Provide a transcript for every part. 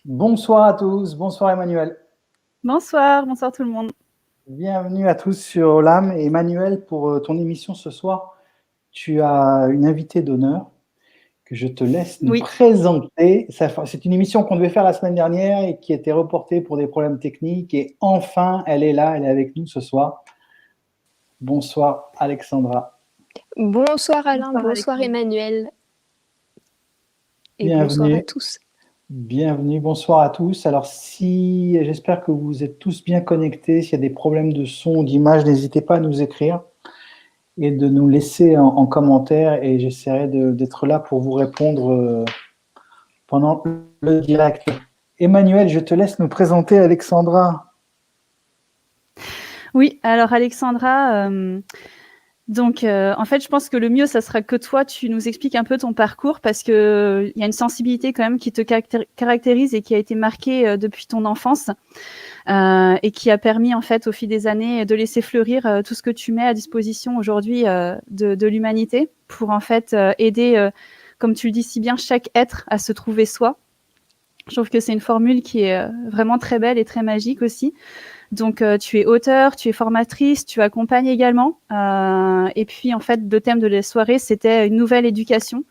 Bonsoir à tous, bonsoir Emmanuel. Bonsoir, bonsoir tout le monde. Bienvenue à tous sur Olam. Et Emmanuel, pour ton émission ce soir, tu as une invitée d'honneur que je te laisse nous Oui, présenter. C'est une émission qu'on devait faire la semaine dernière et qui a été reportée pour des problèmes techniques. Et enfin, elle est là, elle est avec nous ce soir. Bonsoir Alexandra. Bonsoir Alain, bonsoir bonsoir Alexandre. Emmanuel et bonsoir à Bienvenue. tous. Bienvenue, bonsoir à tous. Alors, j'espère que vous êtes tous bien connectés. S'il y a des problèmes de son ou d'image, n'hésitez pas à nous écrire et de nous laisser en commentaire, et j'essaierai d'être là pour vous répondre pendant le direct. Emmanuel, je te laisse nous présenter Alexandra. Oui, alors Alexandra, en fait, je pense que le mieux, ça sera que toi, tu nous expliques un peu ton parcours parce qu'il y a une sensibilité quand même qui te caractérise et qui a été marquée depuis ton enfance et qui a permis, en fait, au fil des années, de laisser fleurir tout ce que tu mets à disposition aujourd'hui de l'humanité pour, en fait, aider, comme tu le dis si bien, chaque être à se trouver soi. Je trouve que c'est une formule qui est vraiment très belle et très magique aussi. Donc, tu es auteur, tu es formatrice, tu accompagnes également. Et puis, en fait, le thème de la soirée, c'était une nouvelle éducation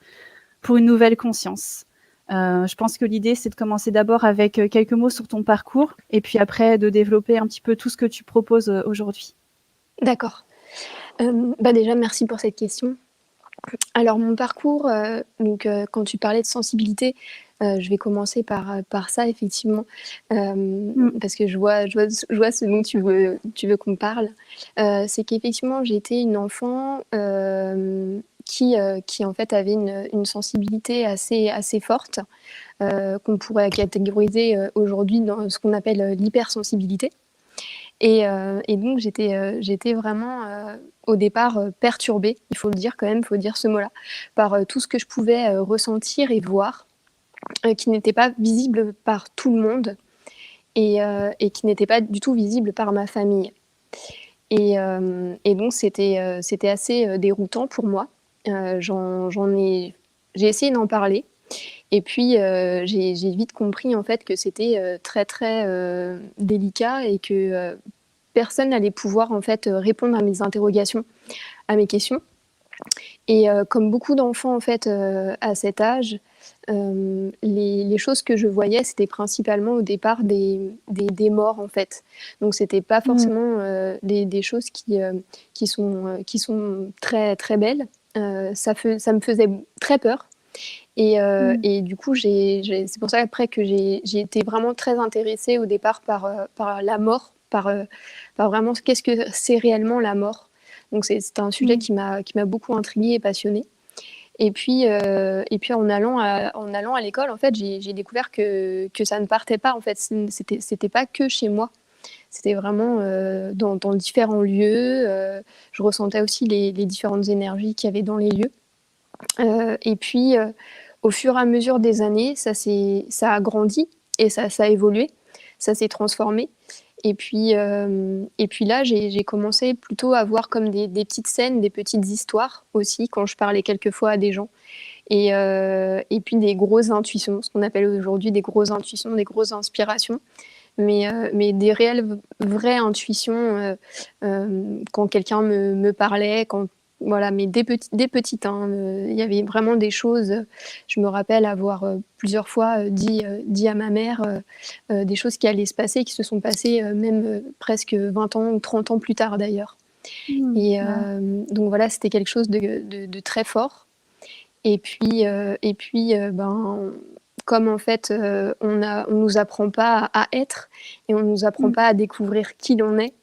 pour une nouvelle conscience. Je pense que l'idée, c'est de commencer d'abord avec quelques mots sur ton parcours et puis après de développer un petit peu tout ce que tu proposes aujourd'hui. D'accord. Déjà, merci pour cette question. Alors, mon parcours, quand tu parlais de sensibilité, je vais commencer par ça, effectivement, parce que je vois ce dont tu veux qu'on parle. C'est qu'effectivement, j'ai été une enfant qui, en fait, avait une sensibilité assez forte, qu'on pourrait catégoriser aujourd'hui dans ce qu'on appelle l'hypersensibilité. Et donc j'étais vraiment, au départ, perturbée, il faut le dire quand même, il faut dire ce mot-là, par, tout ce que je pouvais, ressentir et voir, qui n'était pas visible par tout le monde et qui n'était pas du tout visible par ma famille. Et donc c'était assez, déroutant pour moi. J'ai essayé d'en parler et puis, j'ai vite compris en fait que c'était, très, très, délicat et que, personne n'allait pouvoir en fait répondre à mes interrogations, à mes questions. Et comme beaucoup d'enfants en fait à cet âge, les choses que je voyais, c'était principalement au départ des morts en fait. Donc c'était pas Mmh. forcément des choses qui sont très très belles. Ça me faisait très peur. Mmh. Et du coup, c'est pour ça après que j'ai été vraiment très intéressée au départ par la mort, par vraiment qu'est-ce que c'est réellement la mort. Donc c'était un sujet Mmh. qui m'a beaucoup intriguée et passionnée. Et puis en allant à l'école, en fait, j'ai découvert que ça ne partait pas. En fait, c'était pas que chez moi. C'était vraiment dans différents lieux. Je ressentais aussi les différentes énergies qu'il y avait dans les lieux. Et puis, au fur et à mesure des années, ça a grandi et ça a évolué, ça s'est transformé. Et puis là, j'ai commencé plutôt à voir comme des petites scènes, des petites histoires aussi, quand je parlais quelquefois à des gens. Et puis des grosses intuitions, ce qu'on appelle aujourd'hui des grosses intuitions, des grosses inspirations, mais des réelles, vraies intuitions quand quelqu'un me parlait, voilà, mais des petites, hein, il y avait vraiment des choses. Je me rappelle avoir plusieurs fois dit à ma mère des choses qui allaient se passer, qui se sont passées même presque 20 ans ou 30 ans plus tard d'ailleurs. Mmh. Et Wow. donc voilà, c'était quelque chose de très fort. Comme en fait, on nous apprend pas à être et on nous apprend Mmh. pas à découvrir qui l'on est,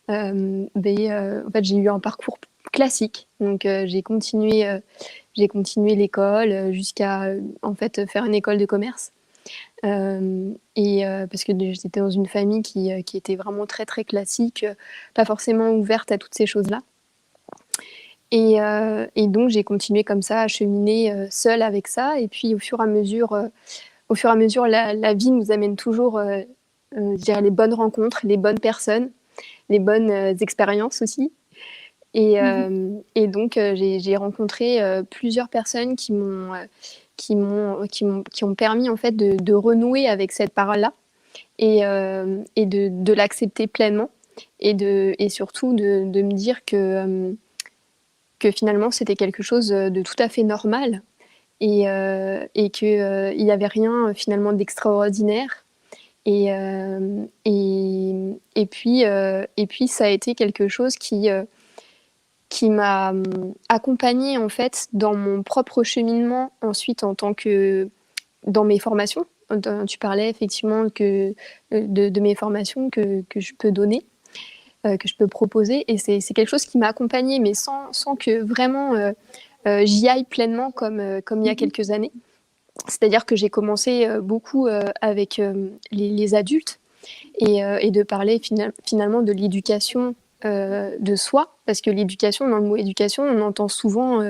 en fait, j'ai eu un parcours classique. Donc j'ai continué l'école, jusqu'à, en fait, faire une école de commerce. Parce que j'étais dans une famille qui était vraiment très, très classique, pas forcément ouverte à toutes ces choses-là. Et donc j'ai continué comme ça à cheminer, seule avec ça. Et puis au fur et à mesure, la vie nous amène toujours, je dirais, les bonnes rencontres, les bonnes personnes, les bonnes expériences aussi. Et, Mmh. euh, et donc j'ai rencontré plusieurs personnes qui ont permis en fait de renouer avec cette part-là et de l'accepter pleinement et surtout de me dire que finalement c'était quelque chose de tout à fait normal et qu'il n'y avait rien finalement d'extraordinaire. Et puis ça a été quelque chose qui m'a accompagnée en fait dans mon propre cheminement ensuite en tant que dans mes formations. Tu parlais effectivement de mes formations que je peux donner, que je peux proposer, et c'est quelque chose qui m'a accompagnée, mais sans que vraiment j'y aille pleinement comme il y a quelques années. C'est-à-dire que j'ai commencé beaucoup avec les adultes et de parler finalement de l'éducation de soi, parce que l'éducation, dans le mot éducation, on entend souvent,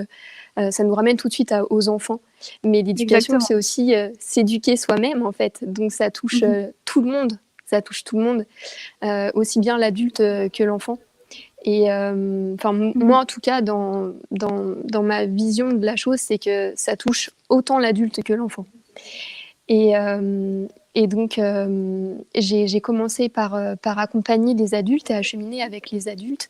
ça nous ramène tout de suite aux enfants. Mais l'éducation, Exactement. c'est aussi s'éduquer soi-même, en fait. Donc ça touche tout le monde. Ça touche tout le monde, aussi bien l'adulte que l'enfant. Et moi, en tout cas, dans ma vision de la chose, c'est que ça touche autant l'adulte que l'enfant. Et donc, j'ai commencé par accompagner les adultes et acheminer avec les adultes,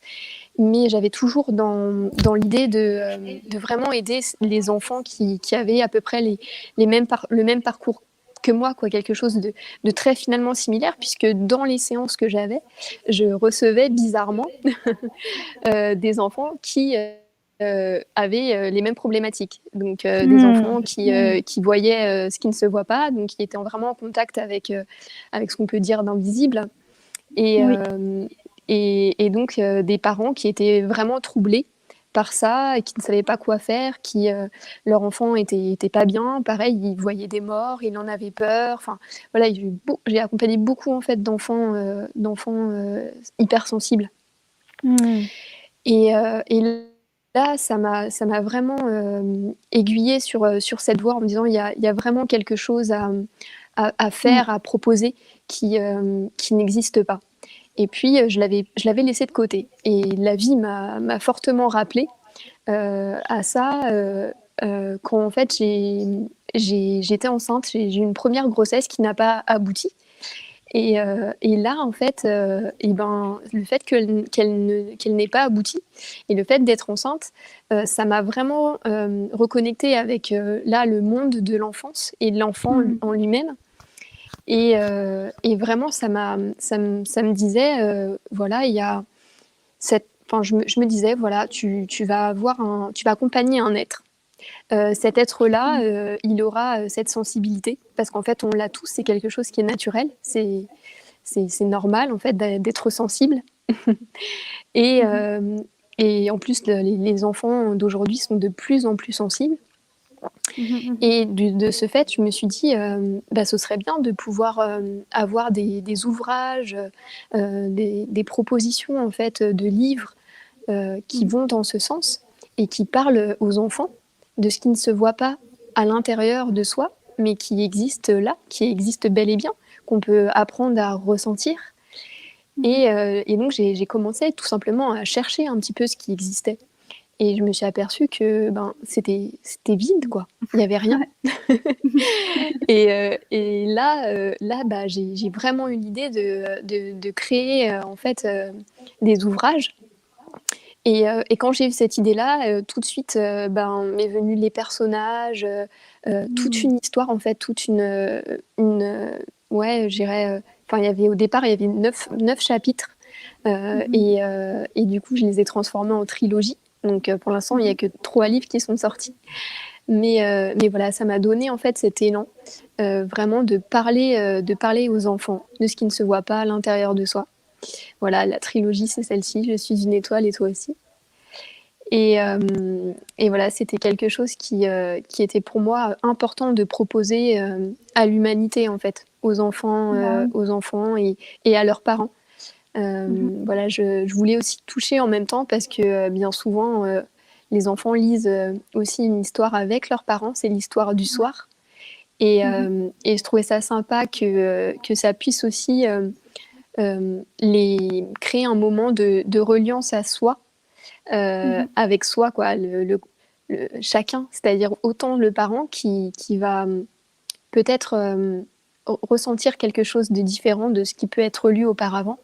mais j'avais toujours dans l'idée de vraiment aider les enfants qui avaient à peu près le même parcours que moi, quoi, quelque chose de très finalement similaire, puisque dans les séances que j'avais, je recevais bizarrement des enfants qui avaient les mêmes problématiques. Donc des enfants qui voyaient ce qui ne se voit pas, donc qui étaient vraiment en contact avec ce qu'on peut dire d'invisible. Et donc des parents qui étaient vraiment troublés par ça et qui ne savaient pas quoi faire, leur enfant était pas bien, pareil, ils voyaient des morts, ils en avaient peur. Enfin voilà, j'ai accompagné beaucoup en fait d'enfants hypersensibles. Et là, ça m'a vraiment aiguillée sur cette voie en me disant il y a vraiment quelque chose à faire, à proposer qui n'existe pas. Et puis je l'avais laissé de côté. Et la vie m'a fortement rappelé à ça quand en fait j'étais enceinte, j'ai eu une première grossesse qui n'a pas abouti. Et là, en fait, le fait qu'elle n'ait pas abouti et le fait d'être enceinte, ça m'a vraiment reconnectée avec là, le monde de l'enfance et de l'enfant en lui-même. Et vraiment, ça me disait, voilà, il y a je me disais, voilà, tu vas accompagner un être. Cet être-là, il aura cette sensibilité, parce qu'en fait, on l'a tous, c'est quelque chose qui est naturel, c'est normal, en fait, d'être sensible. Et en plus, les enfants d'aujourd'hui sont de plus en plus sensibles. Et de ce fait, je me suis dit, ce serait bien de pouvoir avoir des ouvrages, des propositions, en fait, de livres qui vont dans ce sens et qui parlent aux enfants de ce qui ne se voit pas à l'intérieur de soi, mais qui existe là, qui existe bel et bien, qu'on peut apprendre à ressentir. Et donc, j'ai commencé tout simplement à chercher un petit peu ce qui existait. Et je me suis aperçue que c'était vide, quoi. Il n'y avait rien. Et là, j'ai vraiment eu l'idée de créer en fait des ouvrages. Et quand j'ai eu cette idée-là, tout de suite, m'est venu les personnages, toute une histoire en fait, toute ouais, je dirais. Au départ, il y avait 9 chapitres, et du coup, je les ai transformés en trilogie. Donc, pour l'instant, il n'y a que 3 livres qui sont sortis. Mais voilà, ça m'a donné en fait cet élan, vraiment de parler aux enfants de ce qui ne se voit pas à l'intérieur de soi. Voilà, la trilogie, c'est celle-ci, Je suis une étoile et toi aussi. Et voilà, c'était quelque chose qui était pour moi important de proposer à l'humanité, en fait, aux enfants et à leurs parents. Voilà, je voulais aussi toucher en même temps parce que bien souvent, les enfants lisent aussi une histoire avec leurs parents, c'est l'histoire du soir. Et je trouvais ça sympa que ça puisse aussi créer un moment de reliance à soi, avec soi, quoi, le chacun, c'est-à-dire autant le parent qui va peut-être ressentir quelque chose de différent de ce qui peut être lu auparavant,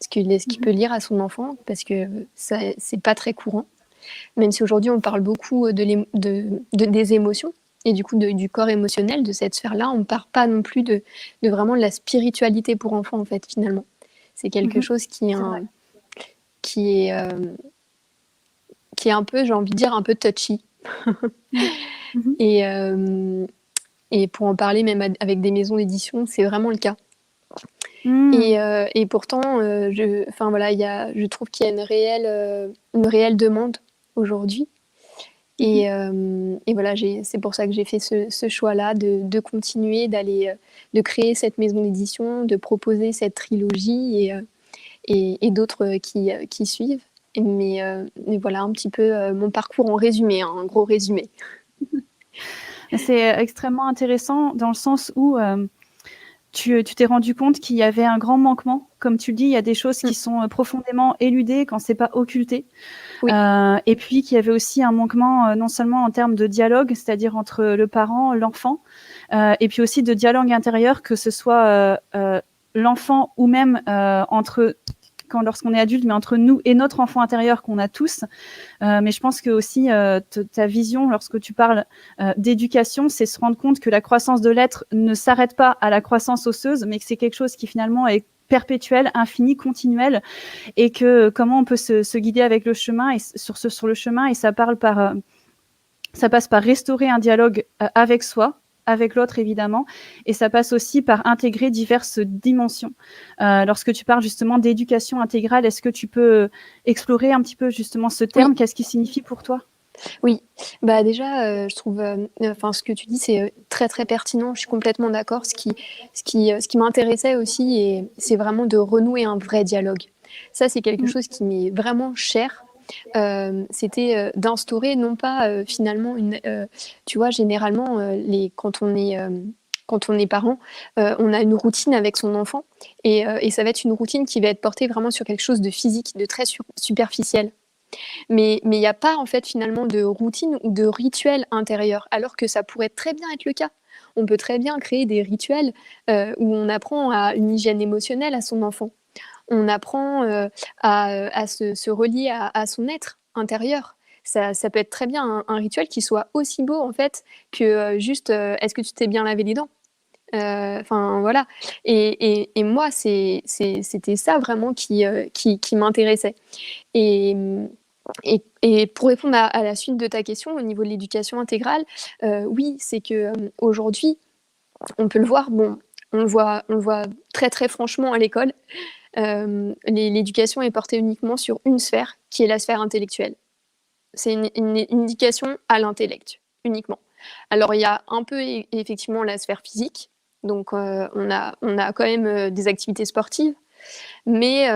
ce qu'il peut lire à son enfant, parce que c'est pas très courant. Même si aujourd'hui on parle beaucoup des émotions et du coup du corps émotionnel, de cette sphère-là, on ne parle pas non plus de vraiment de la spiritualité pour enfants en fait finalement. C'est quelque chose qui est un peu, j'ai envie de dire, un peu touchy. Et pour en parler même avec des maisons d'édition, c'est vraiment le cas. Et pourtant, je trouve qu'il y a une réelle demande aujourd'hui. Et voilà, c'est pour ça que j'ai fait ce choix-là de continuer, de créer cette maison d'édition, de proposer cette trilogie et d'autres qui suivent. Mais voilà un petit peu mon parcours en résumé, un gros résumé. C'est extrêmement intéressant dans le sens où tu t'es rendu compte qu'il y avait un grand manquement. Comme tu le dis, il y a des choses qui sont profondément éludées quand c'est pas occulté. Oui. Et puis qu'il y avait aussi un manquement non seulement en termes de dialogue, c'est-à-dire entre le parent, l'enfant, et puis aussi de dialogue intérieur, que ce soit l'enfant ou même lorsqu'on est adulte, mais entre nous et notre enfant intérieur qu'on a tous. Mais je pense que aussi ta vision, lorsque tu parles d'éducation, c'est se rendre compte que la croissance de l'être ne s'arrête pas à la croissance osseuse, mais que c'est quelque chose qui finalement est perpétuel, infini, continuel, et que comment on peut se guider avec le chemin et sur le chemin, et ça passe par restaurer un dialogue avec soi, avec l'autre évidemment, et ça passe aussi par intégrer diverses dimensions. Lorsque tu parles justement d'éducation intégrale, est-ce que tu peux explorer un petit peu justement ce terme? Qu'est-ce qu'il signifie pour toi? Oui, bah déjà, je trouve, ce que tu dis, c'est très très pertinent. Je suis complètement d'accord. Ce qui m'intéressait aussi, c'est vraiment de renouer un vrai dialogue. Ça, c'est quelque chose qui m'est vraiment cher. C'était d'instaurer non pas finalement tu vois, généralement quand on est parent, on a une routine avec son enfant et ça va être une routine qui va être portée vraiment sur quelque chose de physique, de très superficiel. Mais il n'y a pas en fait finalement de routine ou de rituel intérieur, alors que ça pourrait très bien être le cas. On peut très bien créer des rituels où on apprend à une hygiène émotionnelle à son enfant. On apprend à se relier à son être intérieur. Ça peut être très bien un rituel qui soit aussi beau en fait que juste est-ce que tu t'es bien lavé les dents. Enfin voilà. Et moi c'était ça vraiment qui m'intéressait. Et pour répondre à la suite de ta question au niveau de l'éducation intégrale, oui, c'est que aujourd'hui, on peut le voir, bon, on le voit très très franchement à l'école, l'éducation est portée uniquement sur une sphère, qui est la sphère intellectuelle. C'est une éducation à l'intellect, uniquement. Alors il y a un peu effectivement la sphère physique, donc on a quand même des activités sportives, mais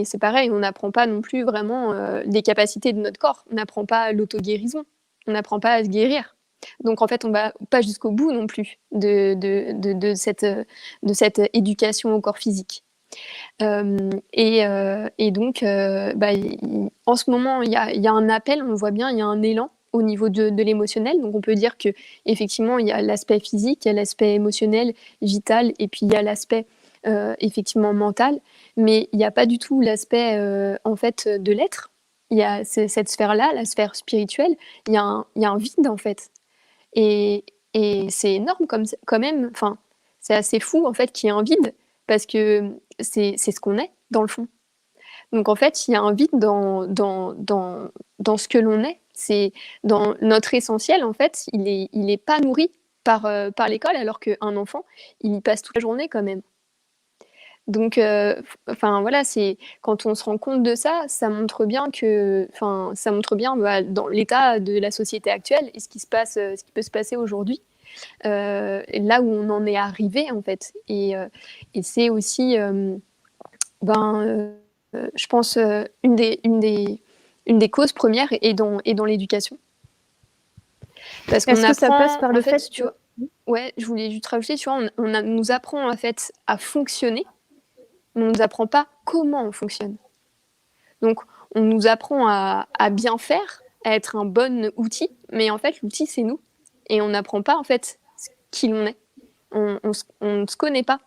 c'est pareil, on n'apprend pas non plus vraiment les capacités de notre corps. On n'apprend pas l'auto-guérison. On n'apprend pas à se guérir. Donc en fait, on va pas jusqu'au bout non plus de cette éducation au corps physique. Et donc, en ce moment, il y a un appel, on voit bien, il y a un élan au niveau de l'émotionnel. Donc on peut dire que effectivement, il y a l'aspect physique, il y a l'aspect émotionnel, vital, et puis il y a l'aspect effectivement mental, mais il n'y a pas du tout l'aspect en fait de l'être. Il y a cette sphère-là, la sphère spirituelle, il y a un vide en fait. Et c'est énorme quand même, enfin, c'est assez fou en fait qu'il y ait un vide, parce que c'est ce qu'on est dans le fond. Donc en fait, il y a un vide dans ce que l'on est. C'est dans notre essentiel en fait, il est pas nourri par l'école, alors qu'un enfant, il y passe toute la journée quand même. Donc, voilà, c'est quand on se rend compte de ça, ça montre bien dans l'état de la société actuelle et ce qui peut se passer aujourd'hui, là où on en est arrivé en fait. Et c'est aussi, je pense, une des causes premières est dans l'éducation. Parce qu'on Est-ce que ça passe par le fait, tu vois, ouais, je voulais juste rajouter, tu vois, on nous apprend en fait à fonctionner. On ne nous apprend pas comment on fonctionne. Donc, on nous apprend à bien faire, à être un bon outil, mais en fait, l'outil, c'est nous. Et on n'apprend pas, en fait, qui l'on est. On ne se connaît pas.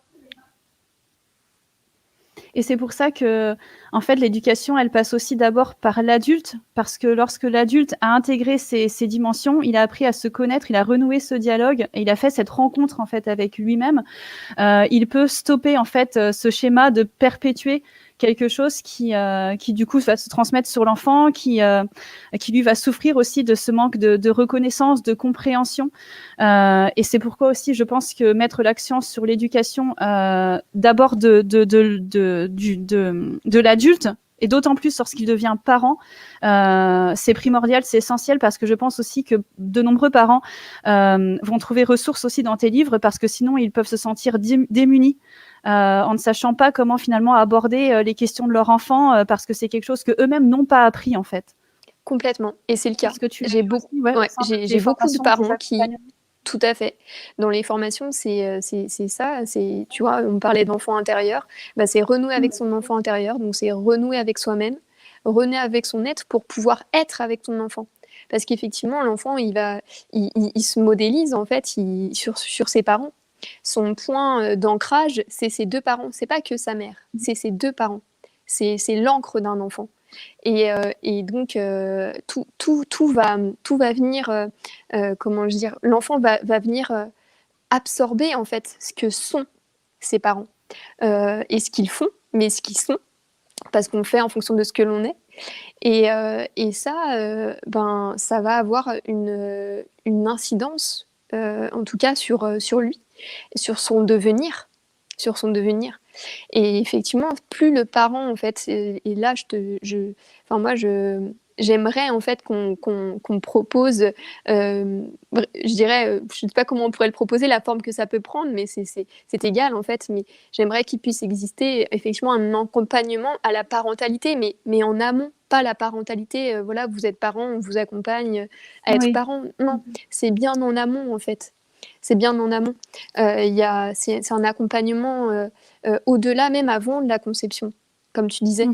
Et c'est pour ça que, en fait, l'éducation, elle passe aussi d'abord par l'adulte, parce que lorsque l'adulte a intégré ces dimensions, il a appris à se connaître, il a renoué ce dialogue, et il a fait cette rencontre, en fait, avec lui-même. Il peut stopper, en fait, ce schéma de perpétuer quelque chose qui du coup va se transmettre sur l'enfant, qui lui va souffrir aussi de ce manque de reconnaissance, de compréhension. Et c'est pourquoi aussi je pense que mettre l'accent sur l'éducation d'abord de l'adulte, et d'autant plus lorsqu'il devient parent, c'est primordial, c'est essentiel, parce que je pense aussi que de nombreux parents vont trouver ressources aussi dans tes livres, parce que sinon ils peuvent se sentir démunis en ne sachant pas comment finalement aborder les questions de leur enfant, parce que c'est quelque chose que eux-mêmes n'ont pas appris en fait. Complètement, et c'est le cas. Parce que tu J'ai beaucoup de parents qui... Tout à fait. Dans les formations, c'est ça. Tu vois, on parlait d'enfant intérieur. Bah, c'est renouer avec son enfant intérieur. Donc, c'est renouer avec soi-même, renouer avec son être pour pouvoir être avec ton enfant. Parce qu'effectivement, l'enfant, il se modélise en fait sur ses parents. Son point d'ancrage, c'est ses deux parents. C'est pas que sa mère, c'est ses deux parents. C'est l'encre d'un enfant. Et donc, tout va venir, comment je dire, l'enfant va venir absorber en fait ce que sont ses parents et ce qu'ils font, mais ce qu'ils sont, parce qu'on fait en fonction de ce que l'on est. Et ça, ça va avoir une incidence, en tout cas sur lui, sur son devenir. Et effectivement, plus le parent, en fait, et là, j'aimerais en fait qu'on propose, je dirais, je sais pas comment on pourrait le proposer, la forme que ça peut prendre, mais c'est égal en fait, mais j'aimerais qu'il puisse exister effectivement un accompagnement à la parentalité, mais en amont, pas la parentalité, voilà, vous êtes parent, on vous accompagne à être parent, non, c'est bien en amont en fait. C'est bien en amont. C'est un accompagnement au-delà, même avant de la conception, comme tu disais.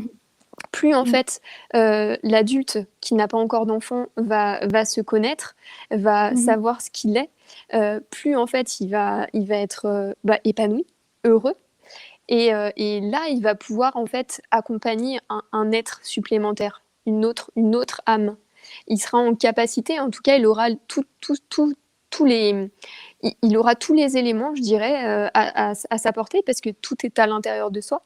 Plus en fait l'adulte qui n'a pas encore d'enfant va se connaître, va savoir ce qu'il est, plus en fait il va être épanoui, heureux. Et là, il va pouvoir en fait accompagner un être supplémentaire, une autre âme. Il sera en capacité, en tout cas, il aura il aura tous les éléments, je dirais, à sa portée, parce que tout est à l'intérieur de soi.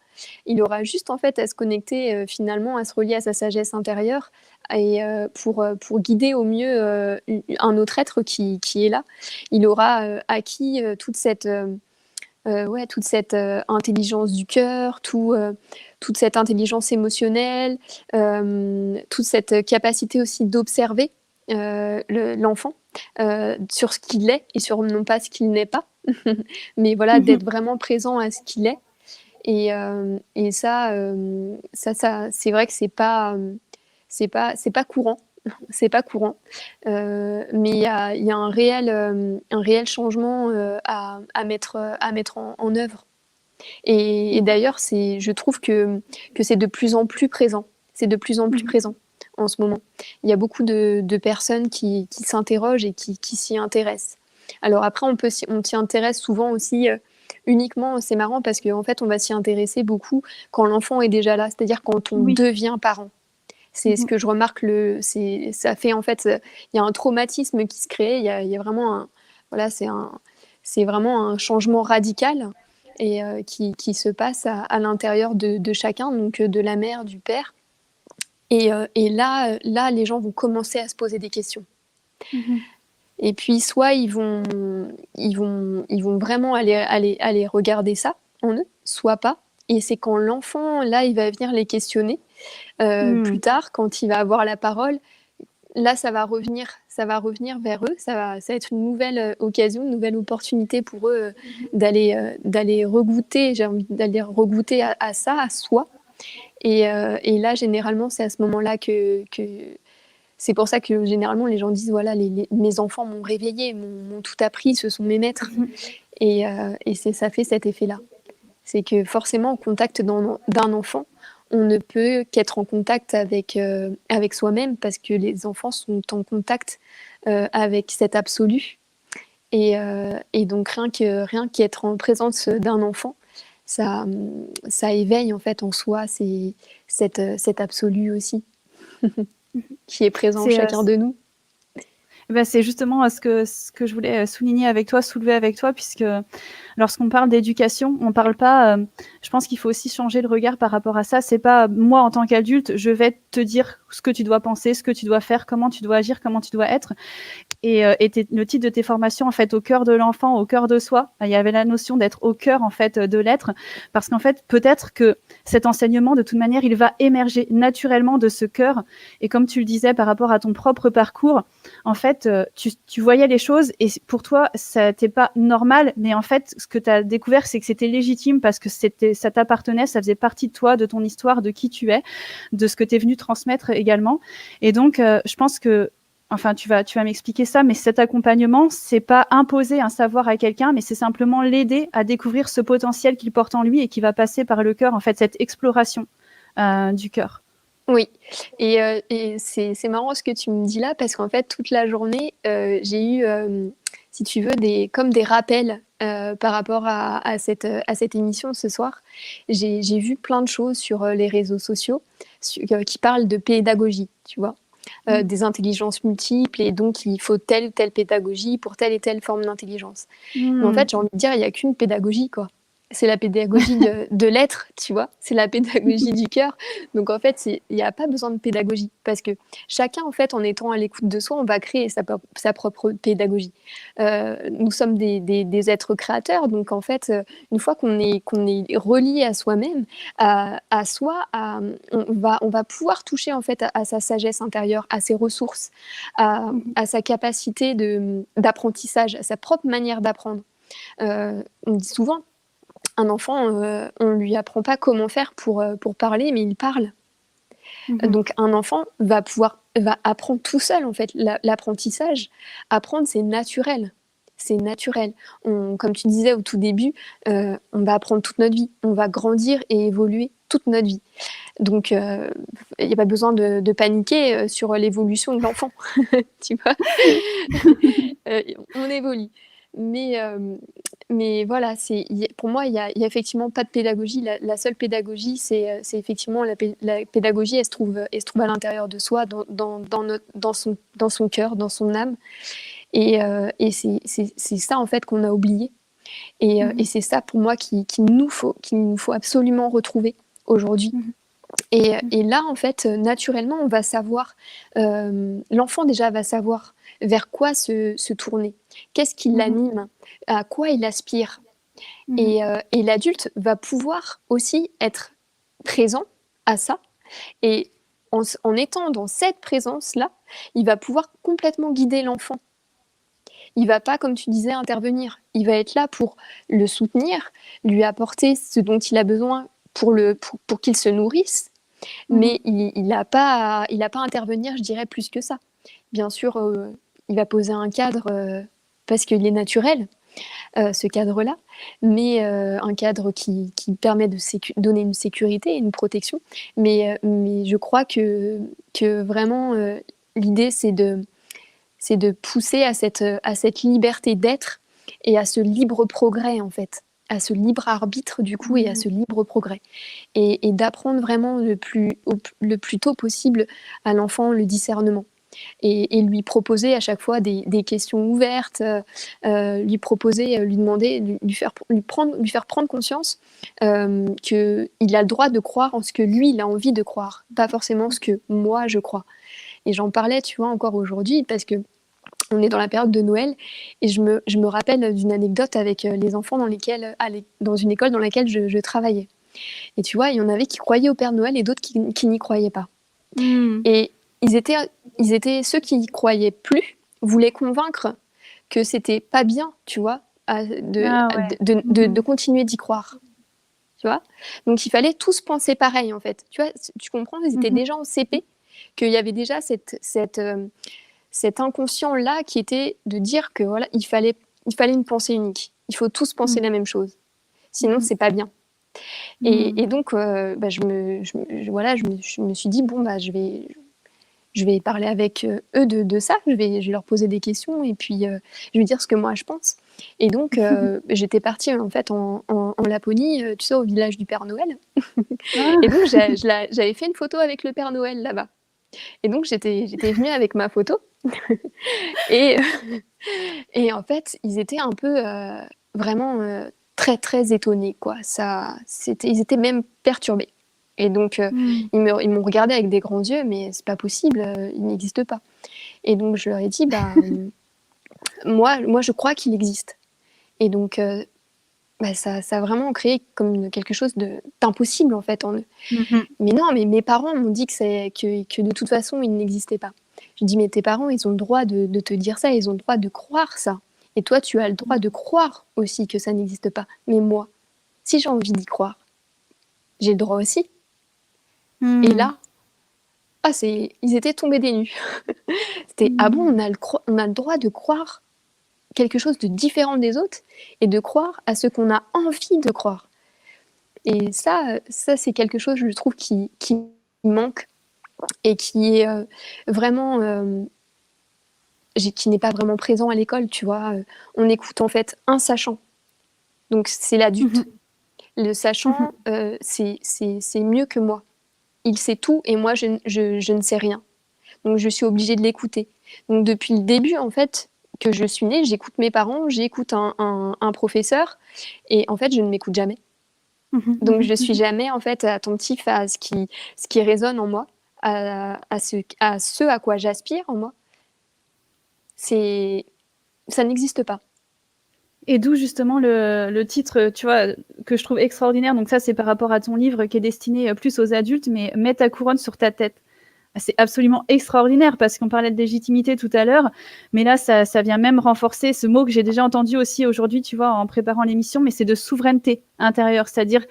Il aura juste en fait à se connecter finalement, à se relier à sa sagesse intérieure, et pour guider au mieux un autre être qui est là. Il aura acquis toute cette intelligence du cœur, toute cette intelligence émotionnelle, toute cette capacité aussi d'observer l'enfant sur ce qu'il est et sur non pas ce qu'il n'est pas, mais voilà, d'être vraiment présent à ce qu'il est. Et ça, c'est vrai que c'est pas courant. C'est pas courant, mais il y a un réel changement à mettre en œuvre. Et d'ailleurs, je trouve que c'est de plus en plus présent. C'est de plus en plus présent en ce moment. Il y a beaucoup de personnes qui s'interrogent et qui s'y intéressent. Alors après, on s'y intéresse souvent aussi uniquement, c'est marrant parce qu'en fait, on va s'y intéresser beaucoup quand l'enfant est déjà là, c'est-à-dire quand on devient parent. C'est ce que je remarque, ça fait en fait, il y a un traumatisme qui se crée, il y a vraiment c'est vraiment un changement radical et qui se passe à l'intérieur de chacun, donc de la mère, du père. Et là, les gens vont commencer à se poser des questions. Et puis, soit ils vont vraiment aller regarder ça en eux, soit pas. Et c'est quand l'enfant, là, il va venir les questionner plus tard, quand il va avoir la parole. Là, ça va revenir vers eux. Ça va être une nouvelle occasion, une nouvelle opportunité pour eux d'aller regoûter. J'ai envie d'aller regoûter à ça, à soi. Et là, généralement, c'est à ce moment-là que c'est pour ça que généralement les gens disent voilà, mes enfants m'ont réveillée, m'ont tout appris, ce sont mes maîtres. Et ça fait cet effet-là. C'est que forcément, au contact d'un enfant, on ne peut qu'être en contact avec soi-même parce que les enfants sont en contact avec cet absolu. Et donc rien qu'être en présence d'un enfant, ça éveille en fait en soi cet absolu aussi qui est présent en C'est, chacun de nous. c'est justement ce que je voulais souligner avec toi, soulever avec toi, puisque lorsqu'on parle d'éducation, on parle pas. Je pense qu'il faut aussi changer le regard par rapport à ça. C'est pas moi en tant qu'adulte, je vais te dire ce que tu dois penser, ce que tu dois faire, comment tu dois agir, comment tu dois être. Et le titre de tes formations, en fait, au cœur de l'enfant, au cœur de soi, il y avait la notion d'être au cœur, en fait, de l'être, parce qu'en fait, peut-être que cet enseignement, de toute manière, il va émerger naturellement de ce cœur. Et comme tu le disais par rapport à ton propre parcours, en fait, tu voyais les choses et pour toi, ça n'était pas normal, mais en fait, ce que tu as découvert, c'est que c'était légitime parce que ça t'appartenait, ça faisait partie de toi, de ton histoire, de qui tu es, de ce que tu es venu transmettre également. Et donc, je pense que enfin, tu vas m'expliquer ça, mais cet accompagnement, c'est pas imposer un savoir à quelqu'un, mais c'est simplement l'aider à découvrir ce potentiel qu'il porte en lui et qui va passer par le cœur, en fait, cette exploration du cœur. Oui, et c'est marrant ce que tu me dis là, parce qu'en fait, toute la journée, j'ai eu, si tu veux, comme des rappels par rapport à cette émission ce soir. J'ai vu plein de choses sur les réseaux sociaux qui parlent de pédagogie, tu vois. Des intelligences multiples, et donc il faut telle ou telle pédagogie pour telle et telle forme d'intelligence. Mais en fait, j'ai envie de dire, il n'y a qu'une pédagogie, quoi. C'est la pédagogie de l'être, tu vois. C'est la pédagogie du cœur. Donc en fait, il n'y a pas besoin de pédagogie, parce que chacun, en fait, en étant à l'écoute de soi, on va créer sa propre pédagogie. Nous sommes des êtres créateurs, donc en fait, une fois qu'on est relié à soi-même, à soi, on va pouvoir toucher en fait à sa sagesse intérieure, à ses ressources, à sa capacité d'apprentissage, à sa propre manière d'apprendre. On dit souvent, un enfant, on ne lui apprend pas comment faire pour parler, mais il parle. Donc un enfant va apprendre tout seul, en fait. L'apprentissage, apprendre, c'est naturel. C'est naturel. Comme tu disais au tout début, on va apprendre toute notre vie. On va grandir et évoluer toute notre vie. Donc, il n'y a pas besoin de paniquer sur l'évolution de l'enfant. Tu vois. On évolue. Mais voilà, pour moi, il y a effectivement pas de pédagogie. La seule pédagogie, c'est effectivement la pédagogie, elle se trouve à l'intérieur de soi, dans son cœur, dans son âme. Et c'est ça, en fait, qu'on a oublié. Et c'est ça, pour moi, qu'il nous faut absolument retrouver aujourd'hui. Et là, en fait, naturellement, on va savoir, l'enfant déjà va savoir vers quoi se tourner, qu'est-ce qui l'anime, à quoi il aspire. Et l'adulte va pouvoir aussi être présent à ça. Et en étant dans cette présence-là, il va pouvoir complètement guider l'enfant. Il ne va pas, comme tu disais, intervenir. Il va être là pour le soutenir, lui apporter ce dont il a besoin pour qu'il se nourrisse. Mais il n'a pas à intervenir, je dirais, plus que ça. Bien sûr, il va poser un cadre parce qu'il est naturel, ce cadre-là, mais un cadre qui permet de donner une sécurité et une protection. Mais je crois que vraiment, l'idée, c'est de pousser à cette liberté d'être et à ce libre progrès, en fait. À ce libre arbitre, du coup, et à ce libre progrès. Et d'apprendre vraiment le plus tôt possible à l'enfant le discernement. Et lui proposer à chaque fois des questions ouvertes, lui demander, lui faire prendre conscience qu'il a le droit de croire en ce que lui, il a envie de croire, pas forcément ce que moi, je crois. Et j'en parlais, tu vois, encore aujourd'hui, parce que on est dans la période de Noël, et je me rappelle d'une anecdote avec les enfants dans une école dans laquelle je travaillais. Et tu vois, il y en avait qui croyaient au Père Noël et d'autres qui n'y croyaient pas. Et ceux qui n'y croyaient plus voulaient convaincre que c'était pas bien, tu vois, de continuer d'y croire. Tu vois. Donc il fallait tous penser pareil, en fait. Tu vois, tu comprends, ils étaient déjà en CP, qu'il y avait déjà cet inconscient-là qui était de dire que voilà, il fallait une pensée unique. Il faut tous penser la même chose. Sinon, c'est pas bien. Et donc, voilà, je me suis dit, bon, bah, je vais parler avec eux de ça, je vais leur poser des questions et puis je vais dire ce que moi je pense. Et donc, j'étais partie en fait en Laponie, tu sais, au village du Père Noël. Ah. Et donc, j'avais fait une photo avec le Père Noël là-bas. Et donc, j'étais venue avec ma photo. et, et en fait, ils étaient un peu vraiment très, très étonnés, quoi. Ils étaient même perturbés. Et donc, ils m'ont regardé avec des grands yeux, mais c'est pas possible, il n'existe pas. Et donc, je leur ai dit, bah, moi, je crois qu'il existe. Et donc, bah, ça a vraiment créé comme quelque chose d'impossible, en fait, en eux. Mais non, mais mes parents m'ont dit que de toute façon, il n'existait pas. Je dis, mais tes parents, ils ont le droit de te dire ça, ils ont le droit de croire ça. Et toi, tu as le droit de croire aussi que ça n'existe pas. Mais moi, si j'ai envie d'y croire, j'ai le droit aussi. Et là, ils étaient tombés des nues. C'était, ah bon, on a le droit de croire quelque chose de différent des autres et de croire à ce qu'on a envie de croire. Et ça c'est quelque chose, je trouve, qui manque et qui est vraiment... qui n'est pas vraiment présent à l'école, tu vois. On écoute en fait un sachant. Donc c'est l'adulte. Le sachant, c'est mieux que moi. Il sait tout et moi, je ne sais rien. Donc je suis obligée de l'écouter. Donc depuis le début, en fait, que je suis née, j'écoute mes parents, j'écoute un professeur et en fait, je ne m'écoute jamais. Donc je suis jamais en fait attentif à ce qui résonne en moi, à ce à quoi j'aspire en moi. Ça n'existe pas. Et d'où justement le titre, tu vois, que je trouve extraordinaire. Donc ça, c'est par rapport à ton livre qui est destiné plus aux adultes, mais mets ta couronne sur ta tête. C'est absolument extraordinaire parce qu'on parlait de légitimité tout à l'heure, mais là, ça vient même renforcer ce mot que j'ai déjà entendu aussi aujourd'hui, tu vois, en préparant l'émission, mais c'est de souveraineté intérieure, c'est-à-dire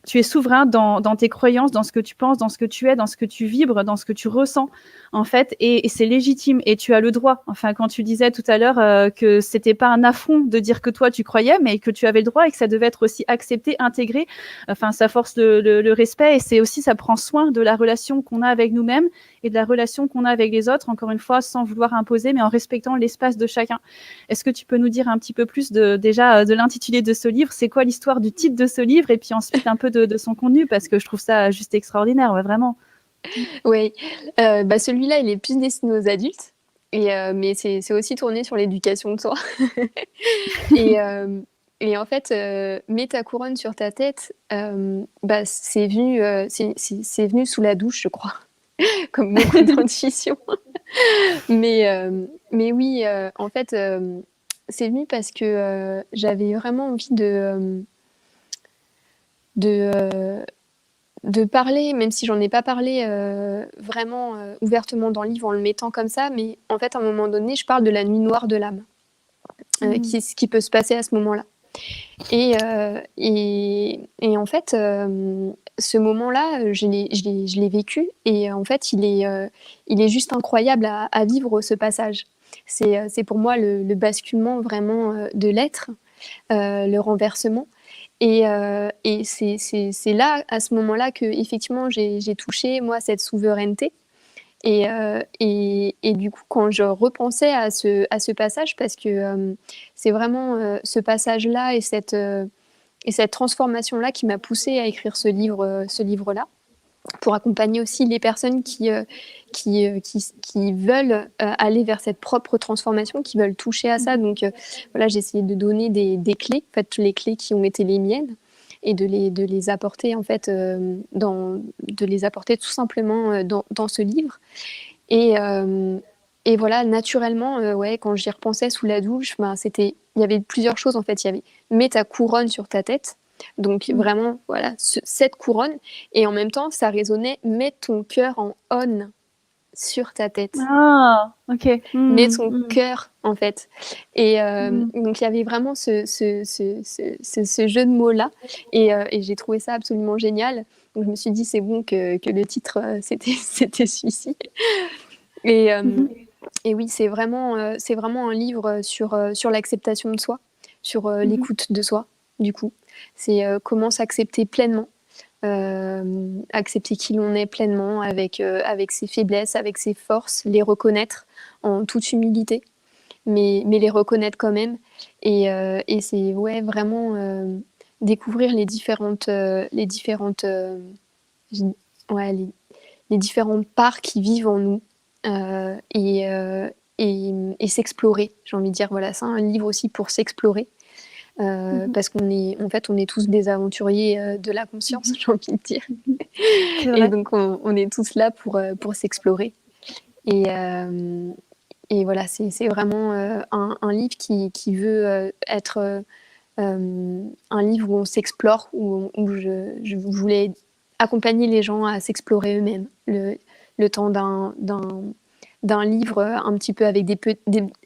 tu es souverain dans tes croyances, dans ce que tu penses, dans ce que tu es, dans ce que tu vibres, dans ce que tu ressens, en fait, et c'est légitime et tu as le droit. Enfin, quand tu disais tout à l'heure que c'était pas un affront de dire que toi tu croyais, mais que tu avais le droit et que ça devait être aussi accepté, intégré, enfin, ça force le respect et c'est aussi, ça prend soin de la relation qu'on a avec nous-mêmes et de la relation qu'on a avec les autres, encore une fois, sans vouloir imposer, mais en respectant l'espace de chacun. Est-ce que tu peux nous dire un petit peu plus déjà de l'intitulé de ce livre? C'est quoi l'histoire du titre de ce livre? Et puis ensuite un peu de son contenu, parce que je trouve ça juste extraordinaire, ouais, vraiment. Oui, celui-là, il est plus destiné aux adultes, mais c'est aussi tourné sur l'éducation de soi. Et en fait, mets ta couronne sur ta tête, c'est venu sous la douche, je crois, comme beaucoup d'intuitions. Mais oui, en fait, c'est venu parce que j'avais vraiment envie de parler, même si j'en ai pas parlé vraiment ouvertement dans le livre en le mettant comme ça, mais en fait, à un moment donné, je parle de la nuit noire de l'âme, ce qui peut se passer à ce moment-là. Et en fait, ce moment-là, je l'ai vécu et en fait, il est juste incroyable à vivre, ce passage. C'est pour moi le basculement vraiment de l'être, le renversement. Et c'est là, à ce moment-là, que effectivement j'ai touché, moi, cette souveraineté. Et du coup, quand je repensais à ce passage, parce que c'est vraiment ce passage-là et cette transformation-là qui m'a poussée à écrire ce livre-là, pour accompagner aussi les personnes qui veulent aller vers cette propre transformation, qui veulent toucher à ça. Donc voilà, j'ai essayé de donner des clés, en fait, les clés qui ont été les miennes, et de les apporter en fait de les apporter tout simplement dans ce livre. Et voilà, naturellement, ouais, quand j'y repensais sous la douche, il y avait plusieurs choses en fait. Il y avait mets ta couronne sur ta tête. Donc vraiment, voilà, cette couronne. Et en même temps, ça résonnait, mets ton cœur en on sur ta tête. Ah, ok. Mets ton cœur, en fait. Et donc, il y avait vraiment ce jeu de mots-là. Et j'ai trouvé ça absolument génial. Donc, je me suis dit, c'est bon que le titre, c'était celui-ci. Et oui, c'est vraiment un livre sur l'acceptation de soi, sur l'écoute de soi, du coup. C'est comment s'accepter pleinement, accepter qui l'on est pleinement avec ses faiblesses, avec ses forces, les reconnaître en toute humilité, mais les reconnaître quand même. Et c'est vraiment découvrir les différentes parts qui vivent en nous et s'explorer. J'ai envie de dire, voilà, c'est un livre aussi pour s'explorer. Parce qu'on est tous des aventuriers de la conscience, j'ai envie de dire. Et donc on est tous là pour s'explorer. Et voilà, c'est vraiment un livre qui veut être un livre où on s'explore, où je voulais accompagner les gens à s'explorer eux-mêmes. Le temps d'un livre un petit peu avec